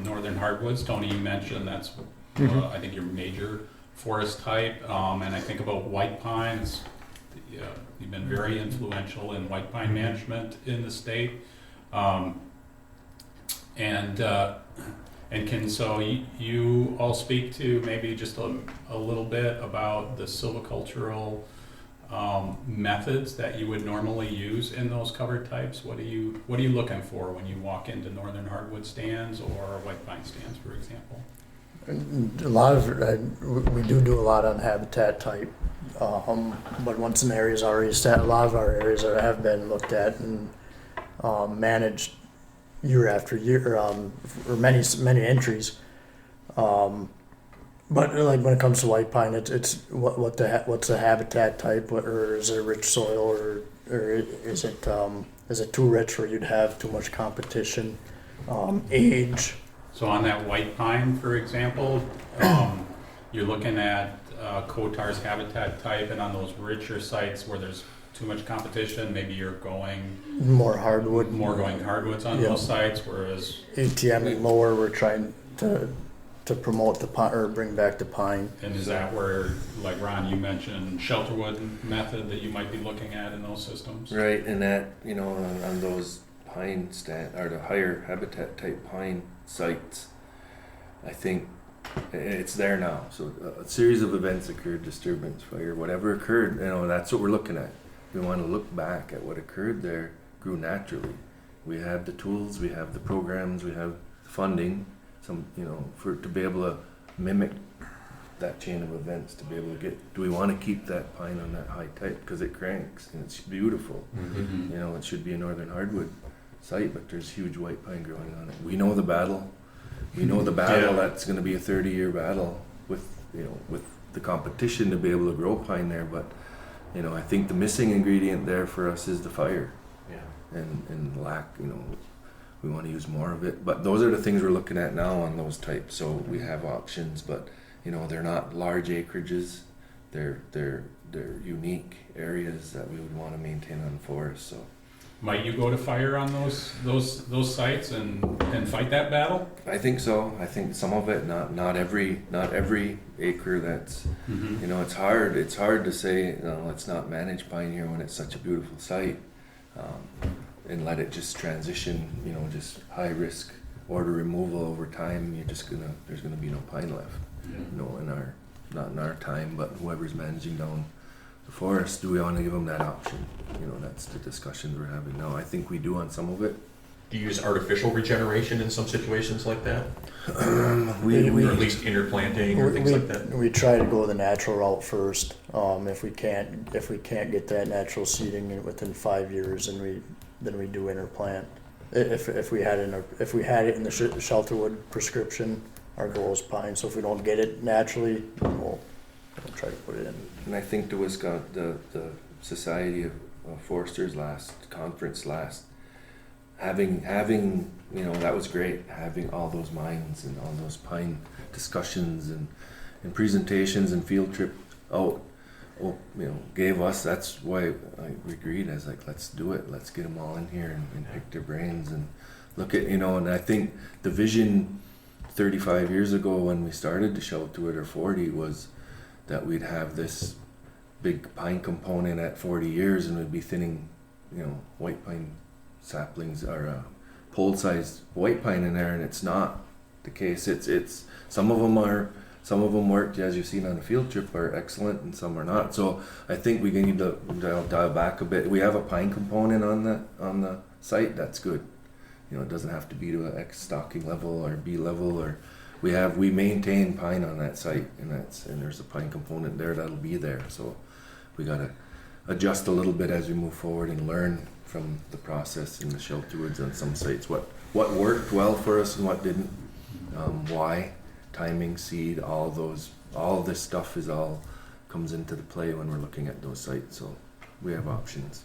northern hardwoods. Tony, you mentioned that's, I think, your major forest type. And I think about white pines. You've been very influential in white pine management in the state, and can so you all speak to maybe just a little bit about the silvicultural methods that you would normally use in those cover types. What are you looking for when you walk into northern hardwood stands or white pine stands, for example? A lot of we do a lot on habitat type, but once an area is already set, a lot of our areas have been looked at and managed year after year, or many entries. But like when it comes to white pine, it's what's the habitat type, or is it rich soil, or is it too rich where you'd have too much competition, age. So on that white pine, for example, you're looking at Kotar's habitat type, and on those richer sites where there's too much competition, maybe you're going more hardwood. More going hardwoods on those sites, whereas ATM and lower, we're trying to promote the pine or bring back the pine. And is that where, like Ron, you mentioned shelterwood method that you might be looking at in those systems? Right, and that, on those pine stand or the higher habitat type pine sites, I think it's there now. So a series of events occurred, disturbance, fire, whatever occurred, that's what we're looking at. We want to look back at what occurred there, grew naturally. We have the tools, we have the programs, we have funding, to be able to mimic that chain of events, to be able to get, do we want to keep that pine on that high type? Because it cranks and it's beautiful. Mm-hmm. It should be a northern hardwood site, but there's huge white pine growing on it. We know the battle. That's going to be a 30-year battle with the competition to be able to grow pine there. But I think the missing ingredient there for us is the fire. Yeah. And lack. We want to use more of it. But those are the things we're looking at now on those types. So we have options, but they're not large acreages. They're unique areas that we would want to maintain on the forest. So. Might you go to fire on those sites and fight that battle? I think so. I think some of it, not every acre. That's it's hard. It's hard to say let's not manage pine here when it's such a beautiful site, and let it just transition. Just high risk order removal over time. There's gonna be no pine left. Yeah. Not in our time, but whoever's managing down the forest, do we want to give them that option? That's the discussions we're having now. I think we do on some of it. Do you use artificial regeneration in some situations like that? Or at least interplanting or things like that? We try to go the natural route first. If we can't get that natural seeding within 5 years, then we do interplant. If we had it in the shelterwood prescription, our goal is pine. So if we don't get it naturally, we'll try to put it in. And I think the Society of Foresters conference having that was great, having all those minds and all those pine discussions and presentations and field trip out, gave us, that's why I agreed. I was like, let's do it, let's get them all in here and pick their brains and look at, and I think the vision 35 years ago when we started the shelterwood, or 40, was that we'd have this big pine component at 40 years and we'd be thinning, white pine saplings or pole-sized white pine in there, and it's not the case. It's some of them worked, as you've seen on the field trip, are excellent, and some are not. So I think we need to dial back a bit. We have a pine component on the site. That's good. It doesn't have to be to an X stocking level or B level, or we maintain pine on that site, and there's a pine component there that'll be there. So we gotta adjust a little bit as we move forward and learn from the process in the shelter woods on some sites. What worked well for us and what didn't. Why, timing, seed, all this stuff all comes into the play when we're looking at those sites. So we have options.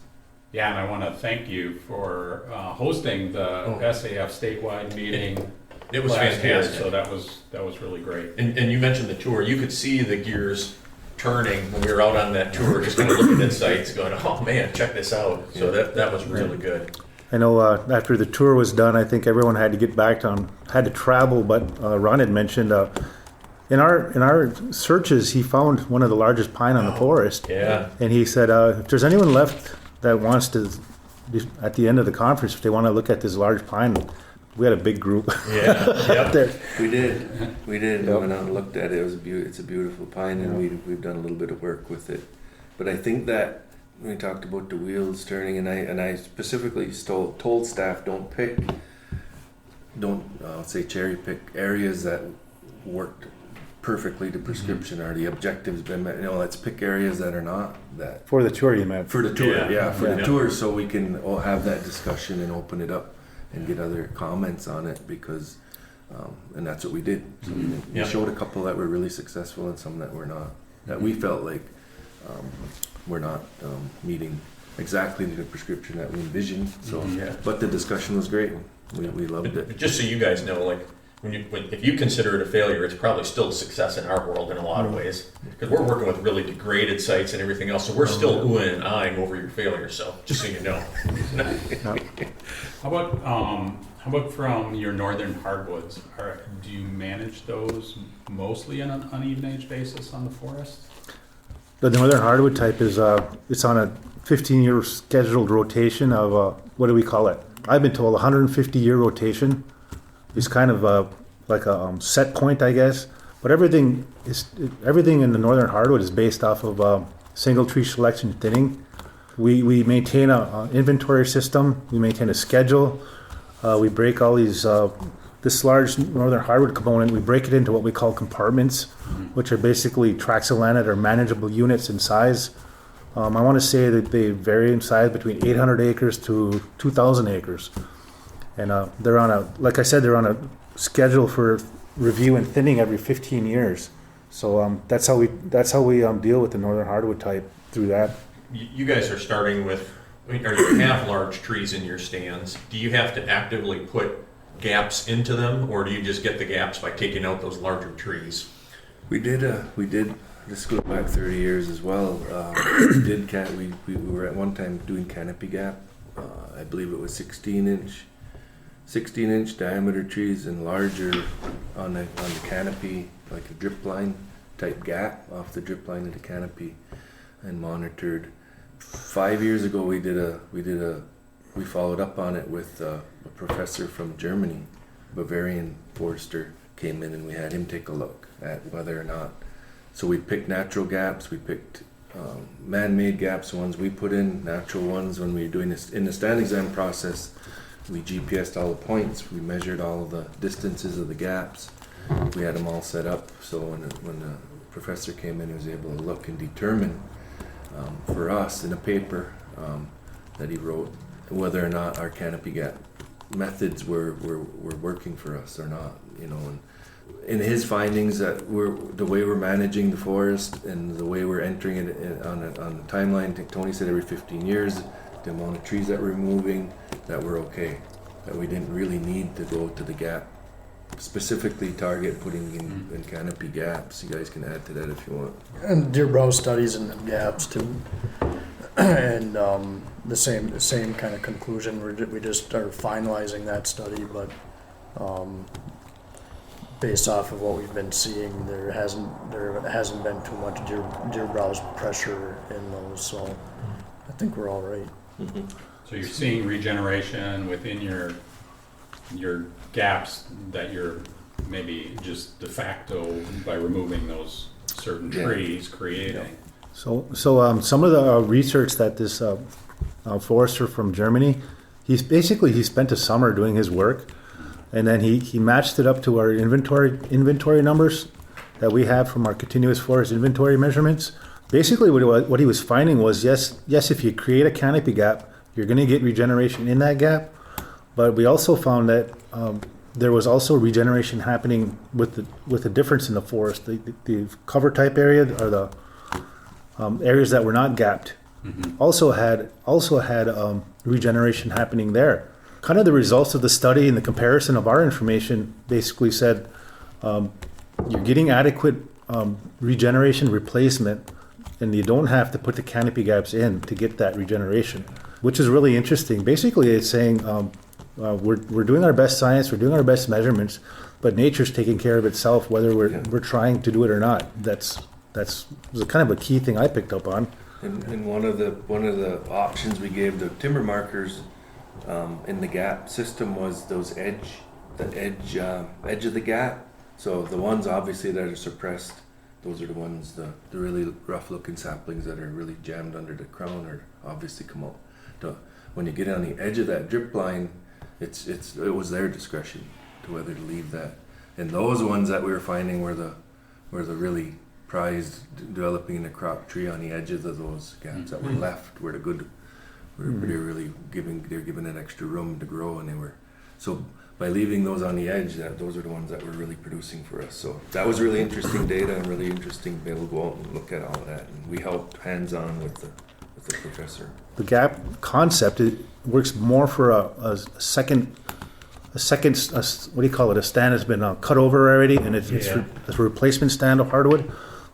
Yeah, and I want to thank you for hosting the SAF statewide meeting. It was last year, fantastic. so that was really great. And you mentioned the tour. You could see the gears turning when we were out on that tour, just kind of looking at sites, going, "Oh man, check this out!" So that was really good. I know after the tour was done, I think everyone had to get back had to travel. But Ron had mentioned in our searches, he found one of the largest pine on the forest. Yeah. And he said, if there's anyone left that wants to, at the end of the conference, if they want to look at this large pine, we had a big group. Yeah. up there. We did. Yep. Yep. Went out and looked at it. It's a beautiful pine, and we've done a little bit of work with it. But I think that when we talked about the wheels turning, and I specifically told staff don't say cherry pick areas that worked perfectly to prescription or the objectives been met. Let's pick areas that are not that. For the tour, you meant. For the tour, Yeah. the tour, so we can all have that discussion and open it up and get other comments on it, because and that's what we did. So we showed a couple that were really successful and some that were not, that we felt like were not meeting exactly the prescription that we envisioned. So but the discussion was great. We loved it. Just so you guys know, like if you consider it a failure, it's probably still a success in our world in a lot of ways, because we're working with really degraded sites and everything else. So we're still oohing and eyeing over your failure. So just so you know. How about from your northern hardwoods? Do you manage those mostly on an uneven age basis on the forest? The northern hardwood type is it's on a 15-year scheduled rotation of what do we call it? I've been told 150-year rotation is kind of like a set point, I guess. But everything in the northern hardwood is based off of single tree selection thinning. We maintain an inventory system. We maintain a schedule. We break all these this large northern hardwood component. We break it into what we call compartments, which are basically tracts of land that are manageable units in size. I want to say that they vary in size between 800 acres to 2,000 acres. And they're on a schedule for review and thinning every 15 years. So that's how we deal with the northern hardwood type through that. You guys are starting with, or you have large trees in your stands. Do you have to actively put gaps into them, or do you just get the gaps by taking out those larger trees? We did. This goes back 30 years as well. We were at one time doing canopy gap. I believe it was 16-inch diameter trees and larger on the canopy, like a drip line type gap off the drip line of the canopy, and monitored. 5 years ago, we followed up on it with a professor from Germany, Bavarian forester, came in and we had him take a look at whether or not. So we picked natural gaps, we picked man-made gaps, ones we put in, natural ones. When we were doing this in the stand exam process, we GPSed all the points, we measured all of the distances of the gaps, we had them all set up. So when the professor came in, he was able to look and determine for us in a paper that he wrote whether or not our canopy gap methods were working for us or not. And in his findings, that the way we're managing the forest and the way we're entering it on the timeline, I think Tony said every 15 years, the amount of trees that we're removing, that we're okay, that we didn't really need to go to the gap, specifically target putting in canopy gaps. You guys can add to that if you want. And deer browse studies in the gaps too, and the same kind of conclusion. We just are finalizing that study, but based off of what we've been seeing, there hasn't been too much deer browse pressure in those, so I think we're all right. So you're seeing regeneration within your gaps that you're maybe just de facto by removing those certain trees creating. So some of the research that this forester from Germany, he spent a summer doing his work. And then he matched it up to our inventory numbers that we have from our continuous forest inventory measurements. Basically, what he was finding was, yes, if you create a canopy gap, you're going to get regeneration in that gap. But we also found that there was also regeneration happening with the difference in the forest. The cover type area, or the areas that were not gapped, also had regeneration happening there. Kind of the results of the study and the comparison of our information basically said you're getting adequate regeneration replacement, and you don't have to put the canopy gaps in to get that regeneration, which is really interesting. Basically, it's saying we're doing our best science, we're doing our best measurements, but nature's taking care of itself, whether we're trying to do it or not. That's was kind of a key thing I picked up on. And one of the options we gave the timber markers in the gap system was those edge of the gap. So the ones obviously that are suppressed, those are the ones, the really rough looking saplings that are really jammed under the crown, or obviously come out. When you get on the edge of that drip line, it was their discretion to whether to leave that. And those ones that we were finding were the really prized, developing in a crop tree on the edges of those gaps that were left were the good. They're really giving it extra room to grow, and they were so. By leaving those on the edge, those are the ones that were really producing for us. So that was really interesting data, and really interesting to be able to go out and look at all of that. And we helped hands-on with the professor. The gap concept, it works more for a second, what do you call it? A stand has been cut over already, and it's a replacement stand of hardwood,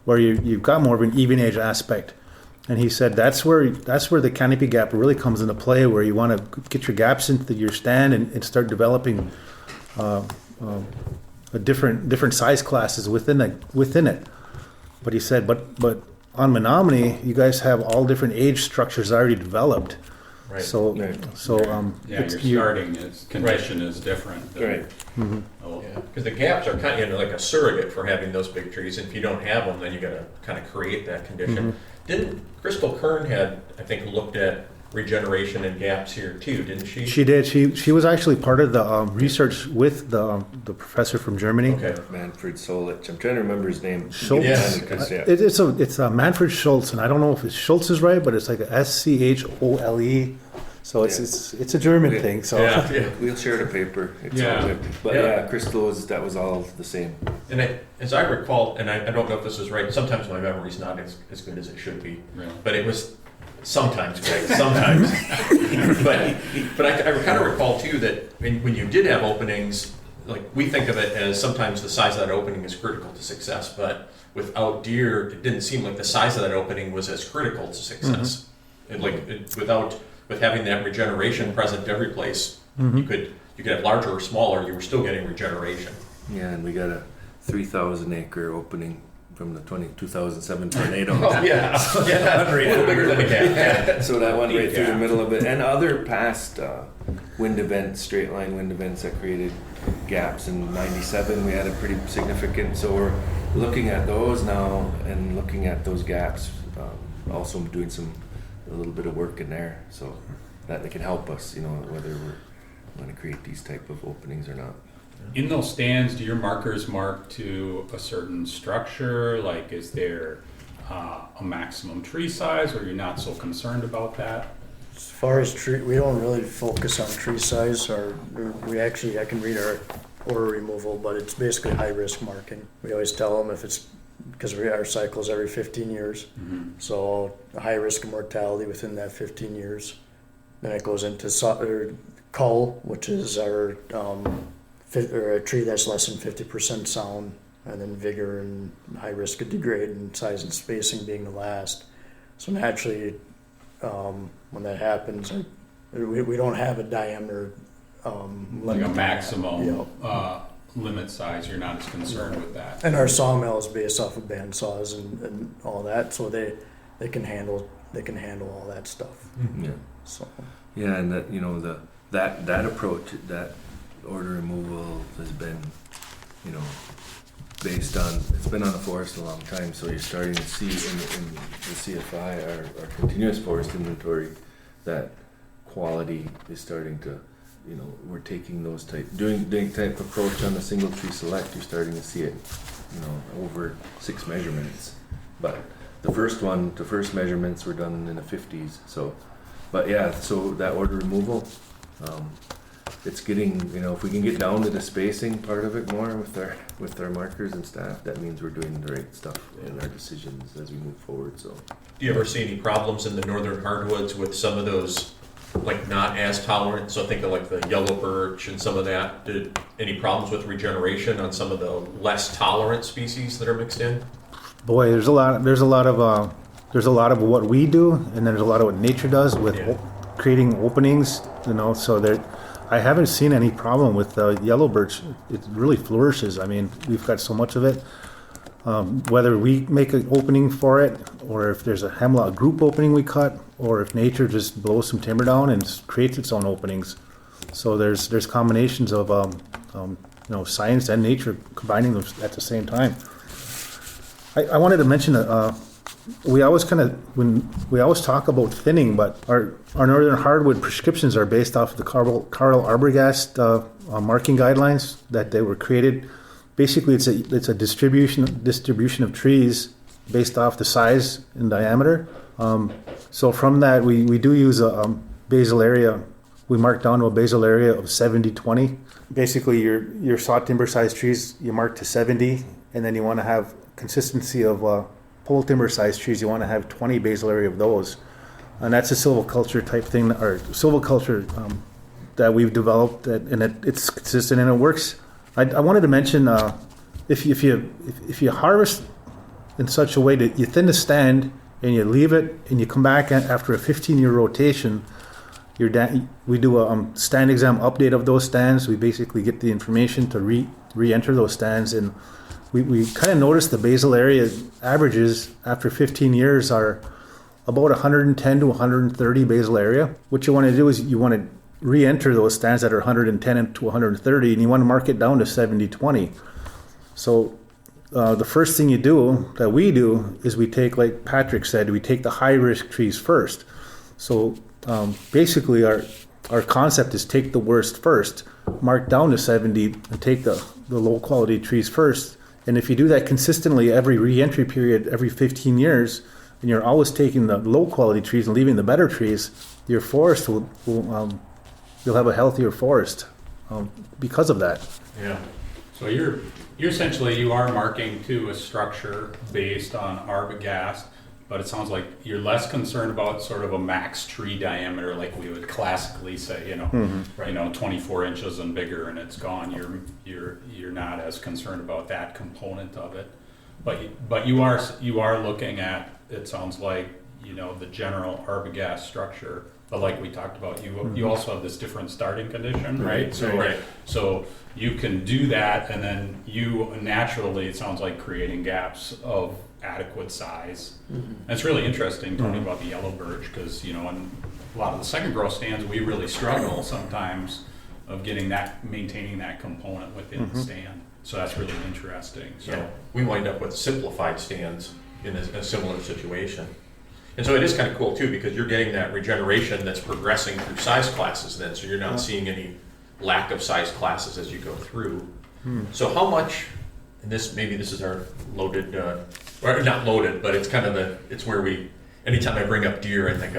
where you've got more of an even age aspect. And he said that's where the canopy gap really comes into play, where you want to get your gaps into your stand and start developing a different size classes within it. But he said, but on Menominee, you guys have all different age structures already developed. Right. So your starting condition is different. Right. Because the gaps are kind of like a surrogate for having those big trees. And if you don't have them, then you got to kind of create that condition. Didn't Crystal Kern had, I think, looked at regeneration and gaps here too, didn't she? She did. She was actually part of the research with the professor from Germany. Okay. Manfred Solich. I'm trying to remember his name. Schultz. It's Manfred Schultz, and I don't know if it's Schultz is right, but it's like a SCHOLE. So it's a German thing. So We'll share the paper. Crystal that was all the same. And as I recall, and I don't know if this is right, sometimes my memory's not as good as it should be, but it was sometimes, Greg, sometimes. but I kind of recall too that when you did have openings, like we think of it as sometimes the size of that opening is critical to success, but without deer, it didn't seem like the size of that opening was as critical to success. With having that regeneration present every place, you could have larger or smaller, you were still getting regeneration. Yeah, and we got a 3,000 acre opening from the 2007 tornado. A little bigger than a gap. So that went right through the middle of it. And other past wind events, straight line wind events that created gaps. In 97 we had a pretty significant, so we're looking at those now and looking at those gaps, also doing a little bit of work in there, so that they can help us, whether we're going to create these type of openings or not. In those stands, do your markers mark to a certain structure? Like, is there a maximum tree size, or you're not so concerned about that? As far as tree, we don't really focus on tree size, or I can read our order removal, but it's basically high risk marking. We always tell them if it's, because our cycle's every 15 years, so a high risk of mortality within that 15 years. Then it goes into cull, which is our a tree that's less than 50% sound, and then vigor and high risk of degrade, and size and spacing being the last. So naturally, when that happens, we don't have a diameter limit. Like a maximum limit size, you're not as concerned with that. And our sawmill is based off of band saws and all that, so they can handle all that stuff. Yeah. So. Yeah, and that that approach, that order removal has been, based on, it's been on the forest a long time, so you're starting to see in the CFI, our continuous forest inventory, that quality is starting to we're taking doing type approach on the single tree select. You're starting to see it, over 6 measurements. But the first measurements were done in the 50s. So that order removal, it's getting, if we can get down to the spacing part of it more with our markers and staff, that means we're doing the right stuff in our decisions as we move forward. So, Do you ever see any problems in the northern hardwoods with some of those, like not as tolerant? So think of like the yellow birch and some of that. Did any problems with regeneration on some of the less tolerant species that are mixed in? Boy, there's a lot of what we do, and there's a lot of what nature does with creating openings. So there, I haven't seen any problem with yellow birch. It really flourishes. I mean, we've got so much of it. Whether we make an opening for it, or if there's a hemlock group opening we cut, or if nature just blows some timber down and creates its own openings. So there's combinations of science and nature combining them at the same time. I wanted to mention we always talk about thinning, but our northern hardwood prescriptions are based off of the Carl Arbogast marking guidelines that they were created. Basically, it's a distribution of trees based off the size and diameter. So from that, we do use a basal area. We mark down to a basal area of 70-20. Basically, your saw timber size trees you mark to 70, and then you want to have consistency of pole timber size trees. You want to have 20 basal area of those, and that's a silviculture type thing, or silviculture that we've developed, and it's consistent and it works. I wanted to mention if you harvest in such a way that you thin the stand and you leave it and you come back after a 15-year rotation, we do a stand exam update of those stands. We basically get the information to re-enter those stands, and we kind of notice the basal area averages after 15 years are about 110 to 130 basal area. What you want to do is you want to re-enter those stands that are 110 to 130, and you want to mark it down to 70-20. So the first thing that we do is we take, like Patrick said, we take the high-risk trees first. So basically our concept is take the worst first, mark down to 70, and take the low-quality trees first. And if you do that consistently every re-entry period, every 15 years, and you're always taking the low-quality trees and leaving the better trees, your forest will you'll have a healthier forest because of that. Yeah. So you're essentially, you are marking to a structure based on Arbogast, but it sounds like you're less concerned about sort of a max tree diameter, like we would classically say, 24 inches and bigger, and it's gone. You're not as concerned about that component of it, but you are looking at, it sounds like, the general Arbogast structure. But like we talked about, you also have this different starting condition, right? So you can do that, and then you naturally, it sounds like, creating gaps of adequate size. And it's really interesting talking about the yellow birch, because in a lot of the second growth stands, we really struggle sometimes of maintaining that component within the stand. So that's really interesting. So we wind up with simplified stands in a similar situation. And so it is kind of cool too, because you're getting that regeneration that's progressing through size classes then, so you're not seeing any lack of size classes as you go through. So how much, and this is our loaded, or not loaded, but it's kind of it's where anytime I bring up deer, I think,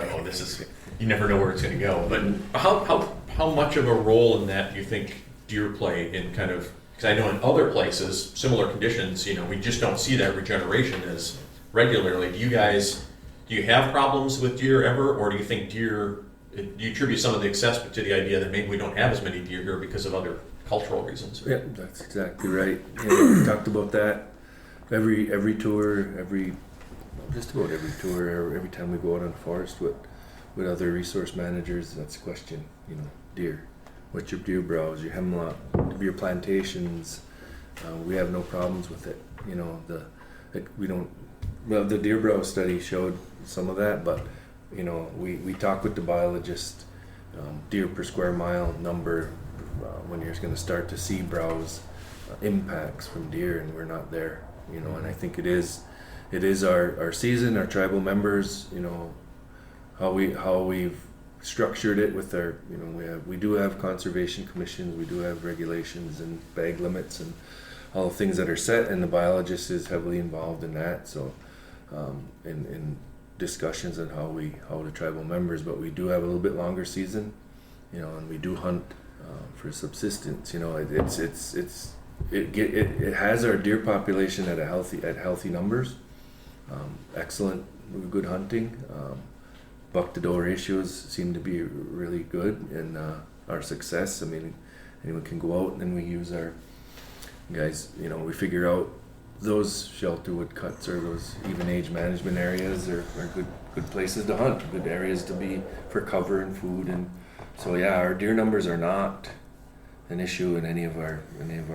you never know where it's going to go. But how much of a role in that do you think deer play in kind of, because I know in other places, similar conditions, we just don't see that regeneration as regularly. Do you have problems with deer ever, or do you think do you attribute some of the success to the idea that maybe we don't have as many deer here because of other cultural reasons? Yeah, that's exactly right. We talked about that every tour, just about every tour, every time we go out on the forest with other resource managers. That's the question, deer. What's your deer browse, your hemlock, your plantations? We have no problems with it. The deer brow study showed some of that, but we talk with the biologist, deer per square mile number, when you're going to start to see browse impacts from deer, and we're not there. And I think it is our season, our tribal members, how we've structured it with our, we do have conservation commissions, we do have regulations and bag limits and all the things that are set, and the biologist is heavily involved in that. So, in discussions on how the tribal members, but we do have a little bit longer season, and we do hunt for subsistence. It has our deer population at healthy numbers, excellent, good hunting. Buck to doe ratios seem to be really good, and our success. I mean, anyone can go out, and then we use our guys. We figure out those shelter wood cuts or those even age management areas are good places to hunt, good areas to be for cover and food. And so our deer numbers are not an issue in any of our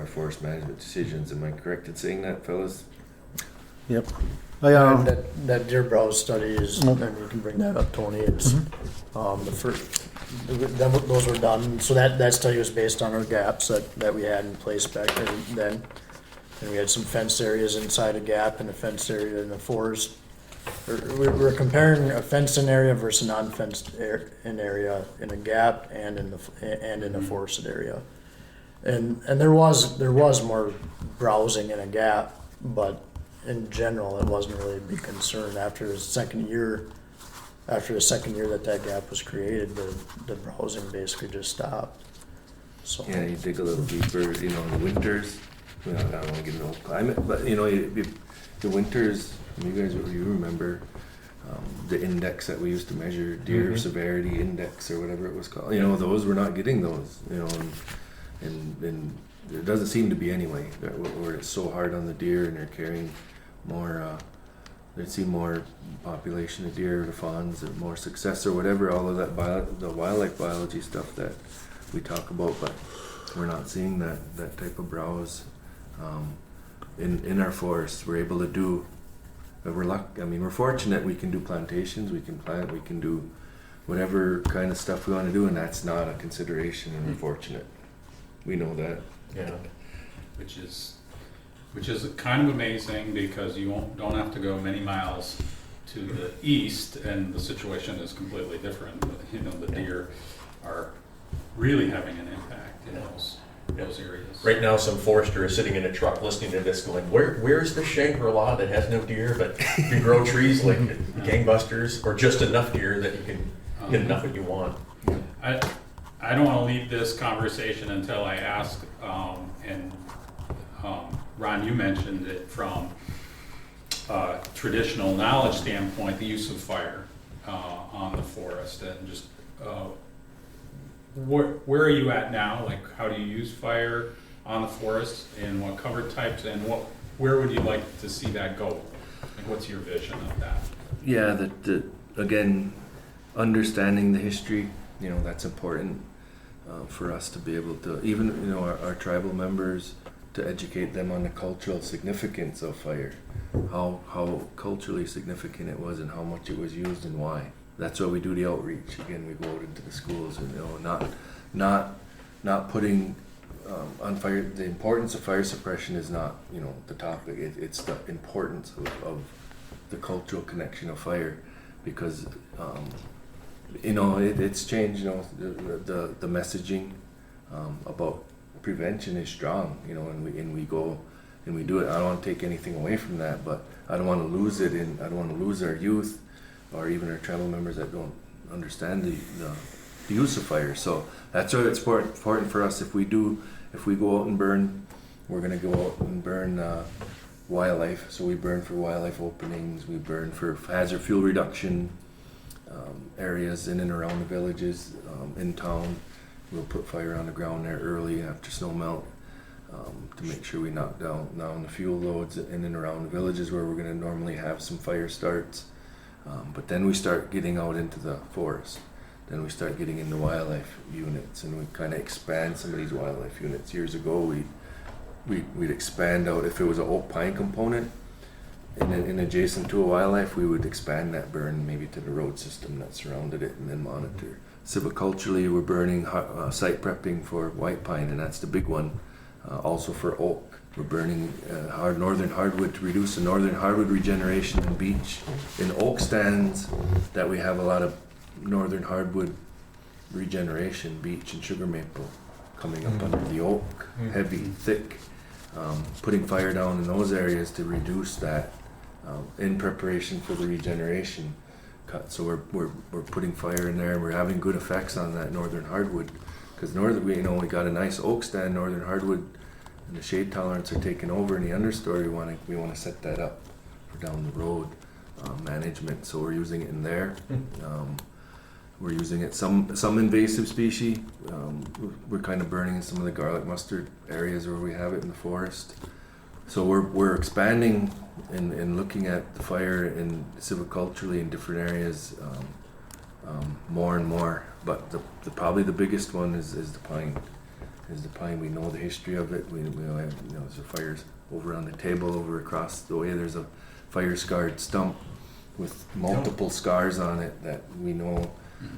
forest management decisions. Am I correct in saying that, fellas? Yep. That deer browse study is, and you can bring that up, Tony. It's the first. Those were done. So that study was based on our gaps that we had in place back then. And we had some fenced areas inside a gap and a fenced area in the forest. We're comparing a fenced-in area versus a non-fenced in area in a gap and in a forested area. And there was more browsing in a gap, but in general, it wasn't really a big concern. After the second year that gap was created, the browsing basically just stopped. So you dig a little deeper. In the winters. I don't want to get into old climate, but the winters. You guys, you remember the index that we used to measure deer severity index or whatever it was called. Those we're not getting those. And there doesn't seem to be anyway. Where it's so hard on the deer, and they're carrying more. They see more population of deer, the fawns, or more success or whatever. All of that the wildlife biology stuff that we talk about, but we're not seeing that type of browse in our forests. We're able to do. We're fortunate. We can do plantations. We can plant. We can do whatever kind of stuff we want to do, and that's not a consideration. And we're fortunate. We know that. Yeah. Which is kind of amazing, because you don't have to go many miles to the east, and the situation is completely different. The deer are really having an impact in those areas. Right now, some forester is sitting in a truck listening to this going, where's the Shangri-La that has no deer, but you can grow trees like gangbusters, or just enough deer that you can get enough what you want. I don't want to leave this conversation until I ask, Ron, you mentioned it from a traditional knowledge standpoint, the use of fire on the forest, and just where are you at now? Like, how do you use fire on the forest, and what cover types, and where would you like to see that go? Like, what's your vision of that? Yeah, again, understanding the history, that's important for us to be able to, even, our tribal members, to educate them on the cultural significance of fire, how culturally significant it was, and how much it was used and why. That's why we do the outreach. Again, we go out into the schools, and not putting on fire. The importance of fire suppression is not the topic. It's the importance of the cultural connection of fire, because it's changed. The messaging about prevention is strong. And we go and we do it. I don't want to take anything away from that, but I don't want to lose it, and I don't want to lose our youth, or even our tribal members that don't understand the use of fire. So that's why it's important for us. If we go out and burn, we're going to go out and burn wildlife. So we burn for wildlife openings, we burn for hazard fuel reduction areas in and around the villages, in town. We'll put fire on the ground there early after snow melt, to make sure we knock down the fuel loads in and around the villages where we're going to normally have some fire starts. But then we start getting out into the forest. Then we start getting into wildlife units, and we kind of expand some of these wildlife units. Years ago, we'd expand out. If it was an oak pine component in adjacent to a wildlife, we would expand that burn maybe to the road system that surrounded it, and then monitor. Silviculturally, we're burning site prepping for white pine, and that's the big one. Also for oak. We're burning northern hardwood to reduce the northern hardwood regeneration in beech. In oak stands that we have a lot of northern hardwood regeneration, beech and sugar maple coming up under the oak, heavy, thick, putting fire down in those areas to reduce that in preparation for the regeneration cut. So we're putting fire in there, and we're having good effects on that northern hardwood, because we got a nice oak stand, northern hardwood, and the shade tolerance are taking over in the understory. We want to set that up for down the road management. So we're using it in there. We're using it some invasive species. We're kind of burning in some of the garlic mustard areas where we have it in the forest. So we're expanding and looking at the fire in silviculturally in different areas more and more. But probably the biggest one is the pine. Is the pine. We know the history of it. We know there's fires over on the table over across the way. There's a fire scarred stump with multiple scars on it that we know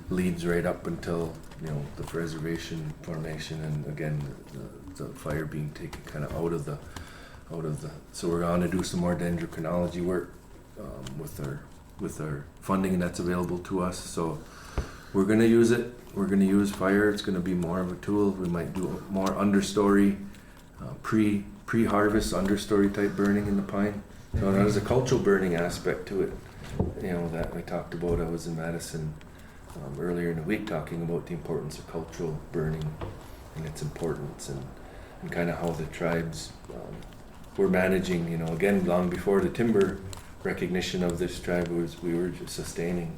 leads right up until the reservation formation, and again the fire being taken kind of out of the. So we're going to do some more dendrochronology work with our funding that's available to us. So we're going to use it. We're going to use fire. It's going to be more of a tool. We might do more understory, pre-harvest understory type burning in the pine. So there's a cultural burning aspect to it. That we talked about. I was in Madison earlier in the week talking about the importance of cultural burning and its importance and kind of how the tribes were managing, again, long before the timber recognition of this tribe we were just sustaining,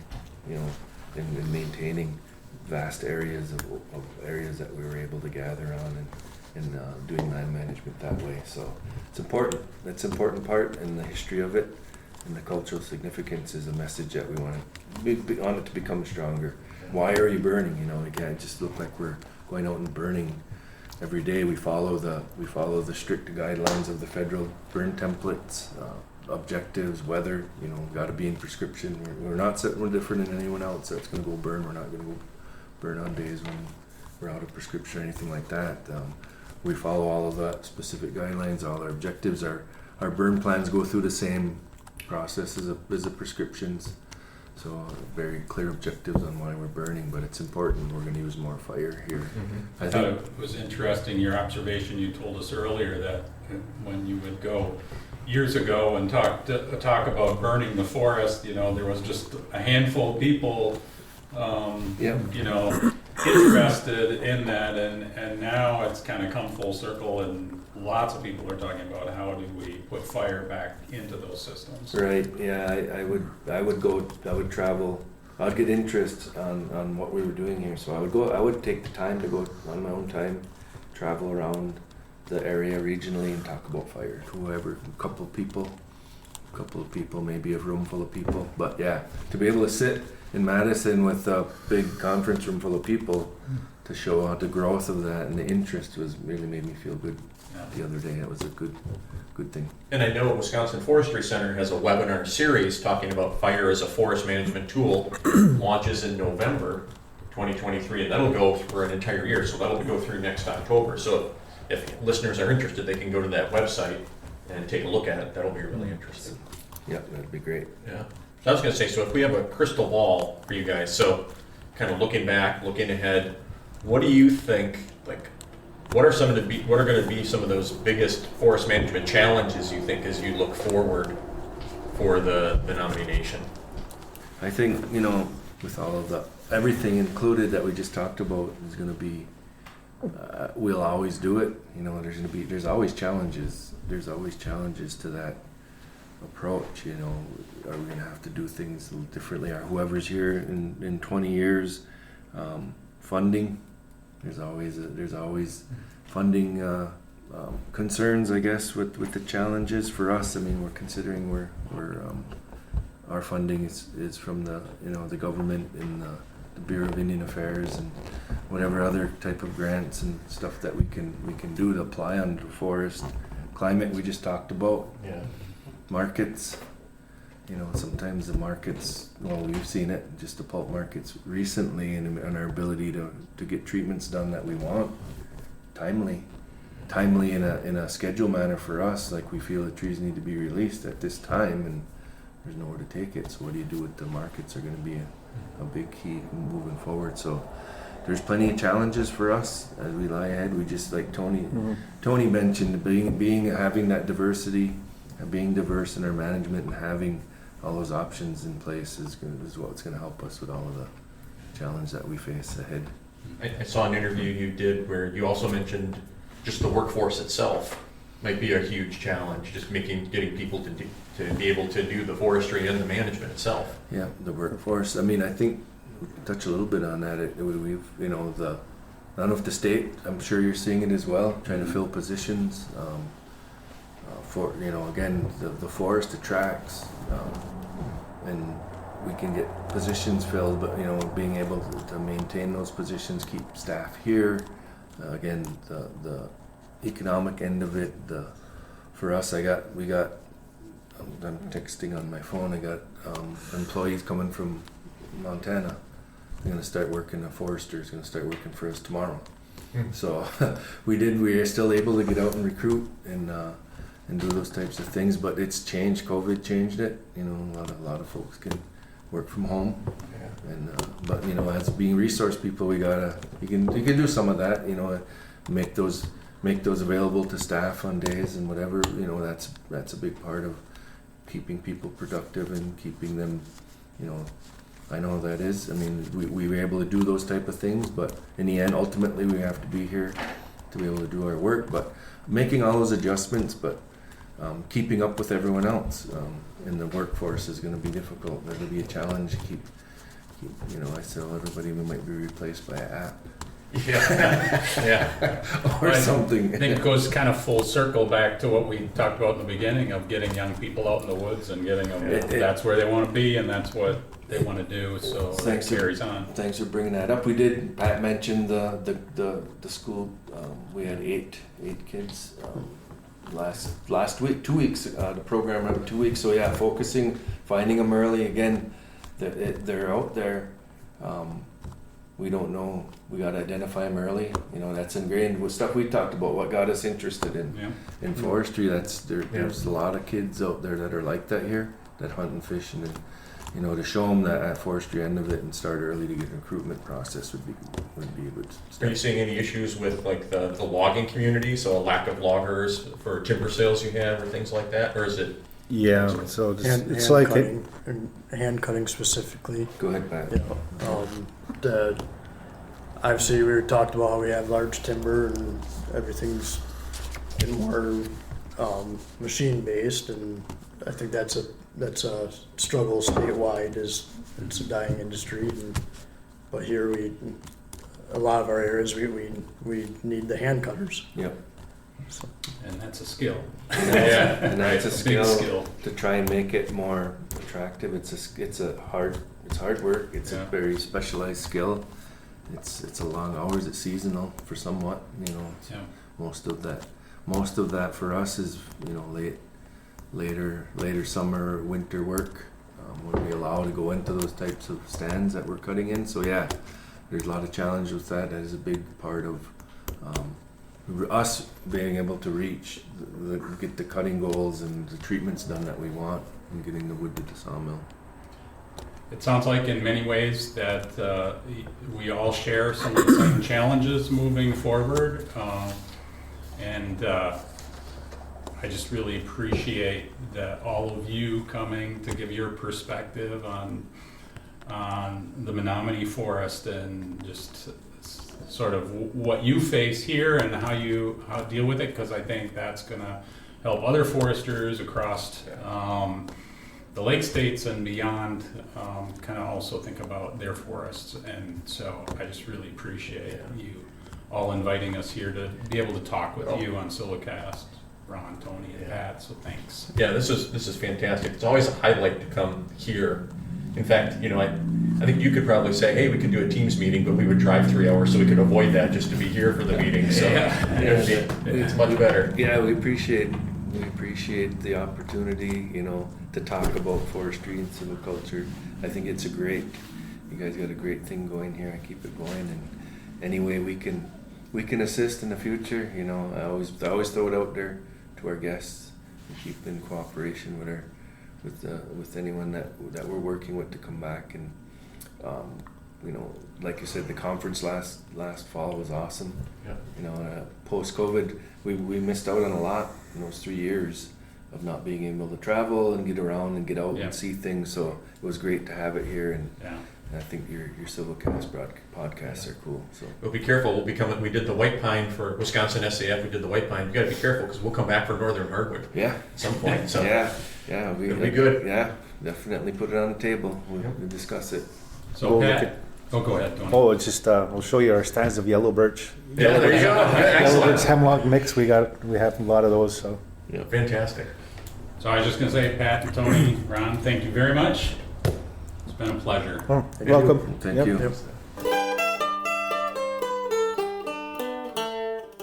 and maintaining vast areas of areas that we were able to gather on and doing land management that way. So it's important. That's an important part in the history of it. And the cultural significance is a message that we want it to become stronger. Why are you burning? It can't just look like we're going out and burning every day. We follow the strict guidelines of the federal burn templates, objectives, weather. Got to be in prescription. We're different than anyone else that's going to go burn. We're not going to go burn on days when we're out of prescription or anything like that. We follow all of the specific guidelines. All our objectives, our burn plans go through the same process as the prescriptions, so very clear objectives on why we're burning, but it's important. We're going to use more fire here. I thought it was interesting, your observation. You told us earlier that when you would go years ago and talk about burning the forest, there was just a handful of people interested in that, and now it's kind of come full circle, and lots of people are talking about how do we put fire back into those systems. Right. Yeah. I would travel. I'd get interest on what we were doing here. So I would take the time to go on my own time, travel around the area regionally and talk about fire to whoever, a couple of people, maybe a room full of people. But yeah, to be able to sit in Madison with a big conference room full of people to show out the growth of that and the interest really made me feel good the other day. It was a good thing. And I know Wisconsin Forestry Center has a webinar series talking about fire as a forest management tool, launches in November 2023, and that'll go for an entire year. So that'll go through next October. So if listeners are interested, they can go to that website and take a look at it. That'll be really interesting. Yeah, that'd be great. Yeah. So I was going to say, so if we have a crystal ball for you guys, so kind of looking back, looking ahead, what do you think, what are going to be some of those biggest forest management challenges you think as you look forward for the Menominee Nation? I think, with all of everything included that we just talked about is going to be, we'll always do it. There's always challenges. There's always challenges to that approach. Are we going to have to do things a little differently? Or whoever's here in 20 years, funding. There's always funding concerns, I guess, with the challenges for us. I mean, we're considering we're our funding is from the government and the Bureau of Indian Affairs and whatever other type of grants and stuff that we can do to apply on the forest. Climate we just talked about. Yeah. Markets. Sometimes the markets, we've seen it, just the pulp markets recently, and our ability to get treatments done that we want, timely in a schedule manner for us. Like, we feel the trees need to be released at this time, and there's nowhere to take it. So what do you do with the markets are going to be a big key moving forward. So there's plenty of challenges for us as we lie ahead. We just, like Tony mentioned, having that diversity, being diverse in our management, and having all those options in place is what's going to help us with all of the challenge that we face ahead. I saw an interview you did where you also mentioned just the workforce itself might be a huge challenge, just getting people to be able to do the forestry and the management itself. Yeah, the workforce. I mean, I think we can touch a little bit on that. We've, I don't know if the state, I'm sure you're seeing it as well, trying to fill positions for, again, the forest attracts, and we can get positions filled, but, being able to maintain those positions, keep staff here, again, the economic end of it, for us, I'm texting on my phone, I got employees coming from Montana. They're going to start working, a forester is going to start working for us tomorrow. So we are still able to get out and recruit and do those types of things, but it's changed. COVID changed it. A lot of folks can work from home, and but as being resource people, you can do some of that. Make those available to staff on days and whatever. That's a big part of keeping people productive and keeping them. I know that is. I mean, we were able to do those type of things, but in the end, ultimately, we have to be here to be able to do our work. But making all those adjustments, but keeping up with everyone else in the workforce is going to be difficult. That'll be a challenge. Keep. I tell everybody we might be replaced by an app. Yeah. Or something. I think it goes kind of full circle back to what we talked about in the beginning of getting young people out in the woods and getting them. That's where they want to be, and that's what they want to do. So that carries on. Thanks for bringing that up. Pat mentioned the school. We had eight kids last week, 2 weeks. The program ran 2 weeks. So yeah, finding them early. Again, they're out there. We don't know. We got to identify them early. That's ingrained with stuff we talked about. What got us interested in forestry. There's a lot of kids out there that are like that here, that hunt and fish, and to show them that forestry end of it and start early to get the recruitment process would be a good start. Are you seeing any issues with like the logging community? So a lack of loggers for timber sales you have or things like that, or is it? Yeah, so it's like hand cutting specifically. Go ahead, Pat. Obviously, we talked about how we have large timber and everything's more machine based, and I think that's a struggle statewide. It's a dying industry, but here a lot of our areas we need the hand cutters. Yep. So. And that's a skill. And that's a skill to try and make it more attractive. It's hard work. It's a very specialized skill. It's a long hours. It's seasonal for somewhat. Most of that for us is later summer, winter work when we allow to go into those types of stands that we're cutting in. So yeah, there's a lot of challenge with that. That is a big part of us being able to get the cutting goals and the treatments done that we want and getting the wood to the sawmill. It sounds like in many ways that we all share some of the same challenges moving forward, and I just really appreciate that all of you coming to give your perspective on the Menominee Forest and just sort of what you face here and how deal with it, because I think that's going to help other foresters across the lake states and beyond kind of also think about their forests. And so I just really appreciate you all inviting us here to be able to talk with you on SilviCast, Ron, Tony, and Pat. So thanks. Yeah, this is fantastic. It's always a highlight to come here. In fact, I think you could probably say, hey, we could do a Teams meeting, but we would drive 3 hours, so we could avoid that just to be here for the meeting. So it's much better. Yeah, we appreciate the opportunity, to talk about forestry and silviculture. I think it's you guys got a great thing going here. I keep it going, and any way we can assist in the future, I always throw it out there to our guests and keep in cooperation with anyone that we're working with to come back and like you said, the conference last fall was awesome. Yeah. Post COVID, we missed out on a lot in those 3 years of not being able to travel and get around and get out and see things. So it was great to have it here, and I think your SilviCast podcasts are cool. So We'll be careful. We'll be coming. We did the white pine for Wisconsin SAF. We did the white pine. You got to be careful because we'll come back for northern hardwood. Yeah. At some point. So it'll be good. Yeah, definitely put it on the table. We'll discuss it. So Well, Pat, go ahead. Tony. Oh, it's just we'll show you our stands of yellow birch. Yeah, there you go. Yellow birch Excellent. hemlock mix. We have a lot of those. So Fantastic. So I was just going to say, Pat and Tony, Ron, thank you very much. It's been a pleasure. welcome. Thank Yep. you.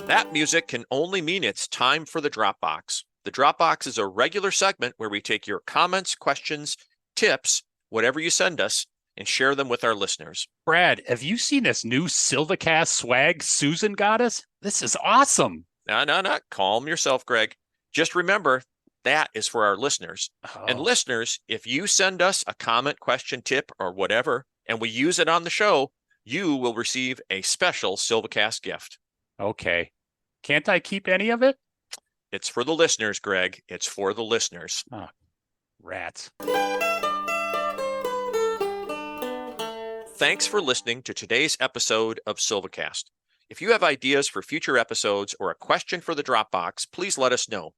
That music can only mean it's time for the Dropbox. The Dropbox is a regular segment where we take your comments, questions, tips, whatever you send us, and share them with our listeners. Brad, have you seen this new SilviCast swag Susan got us? This is awesome. No. Calm yourself, Greg. Just remember, that is for our listeners. And listeners, if you send us a comment, question, tip, or whatever, and we use it on the show, you will receive a special SilviCast gift. Okay. Can't I keep any of it? It's for the listeners, Greg. It's for the listeners. Rats. Thanks for listening to today's episode of SilviCast. If you have ideas for future episodes or a question for the Dropbox, please let us know.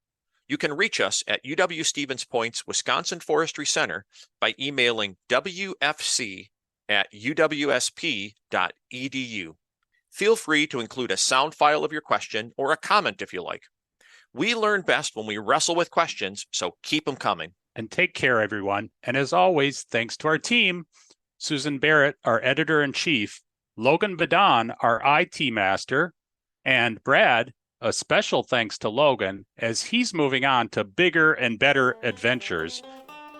You can reach us at UW Stevens Point's Wisconsin Forestry Center by emailing wfc@uwsp.edu. Feel free to include a sound file of your question or a comment if you like. We learn best when we wrestle with questions, so keep them coming. And take care, everyone. And as always, thanks to our team, Susan Barrett, our editor-in-chief, Logan Badon, our IT master, and Brad, a special thanks to Logan as he's moving on to bigger and better adventures.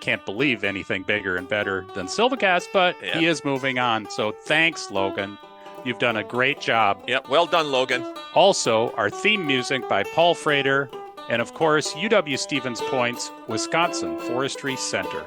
Can't believe anything bigger and better than SilviCast, but he is moving on. So thanks, Logan. You've done a great job. Yep, well done, Logan. Also, our theme music by Paul Frater, and of course, UW Stevens Point's Wisconsin Forestry Center.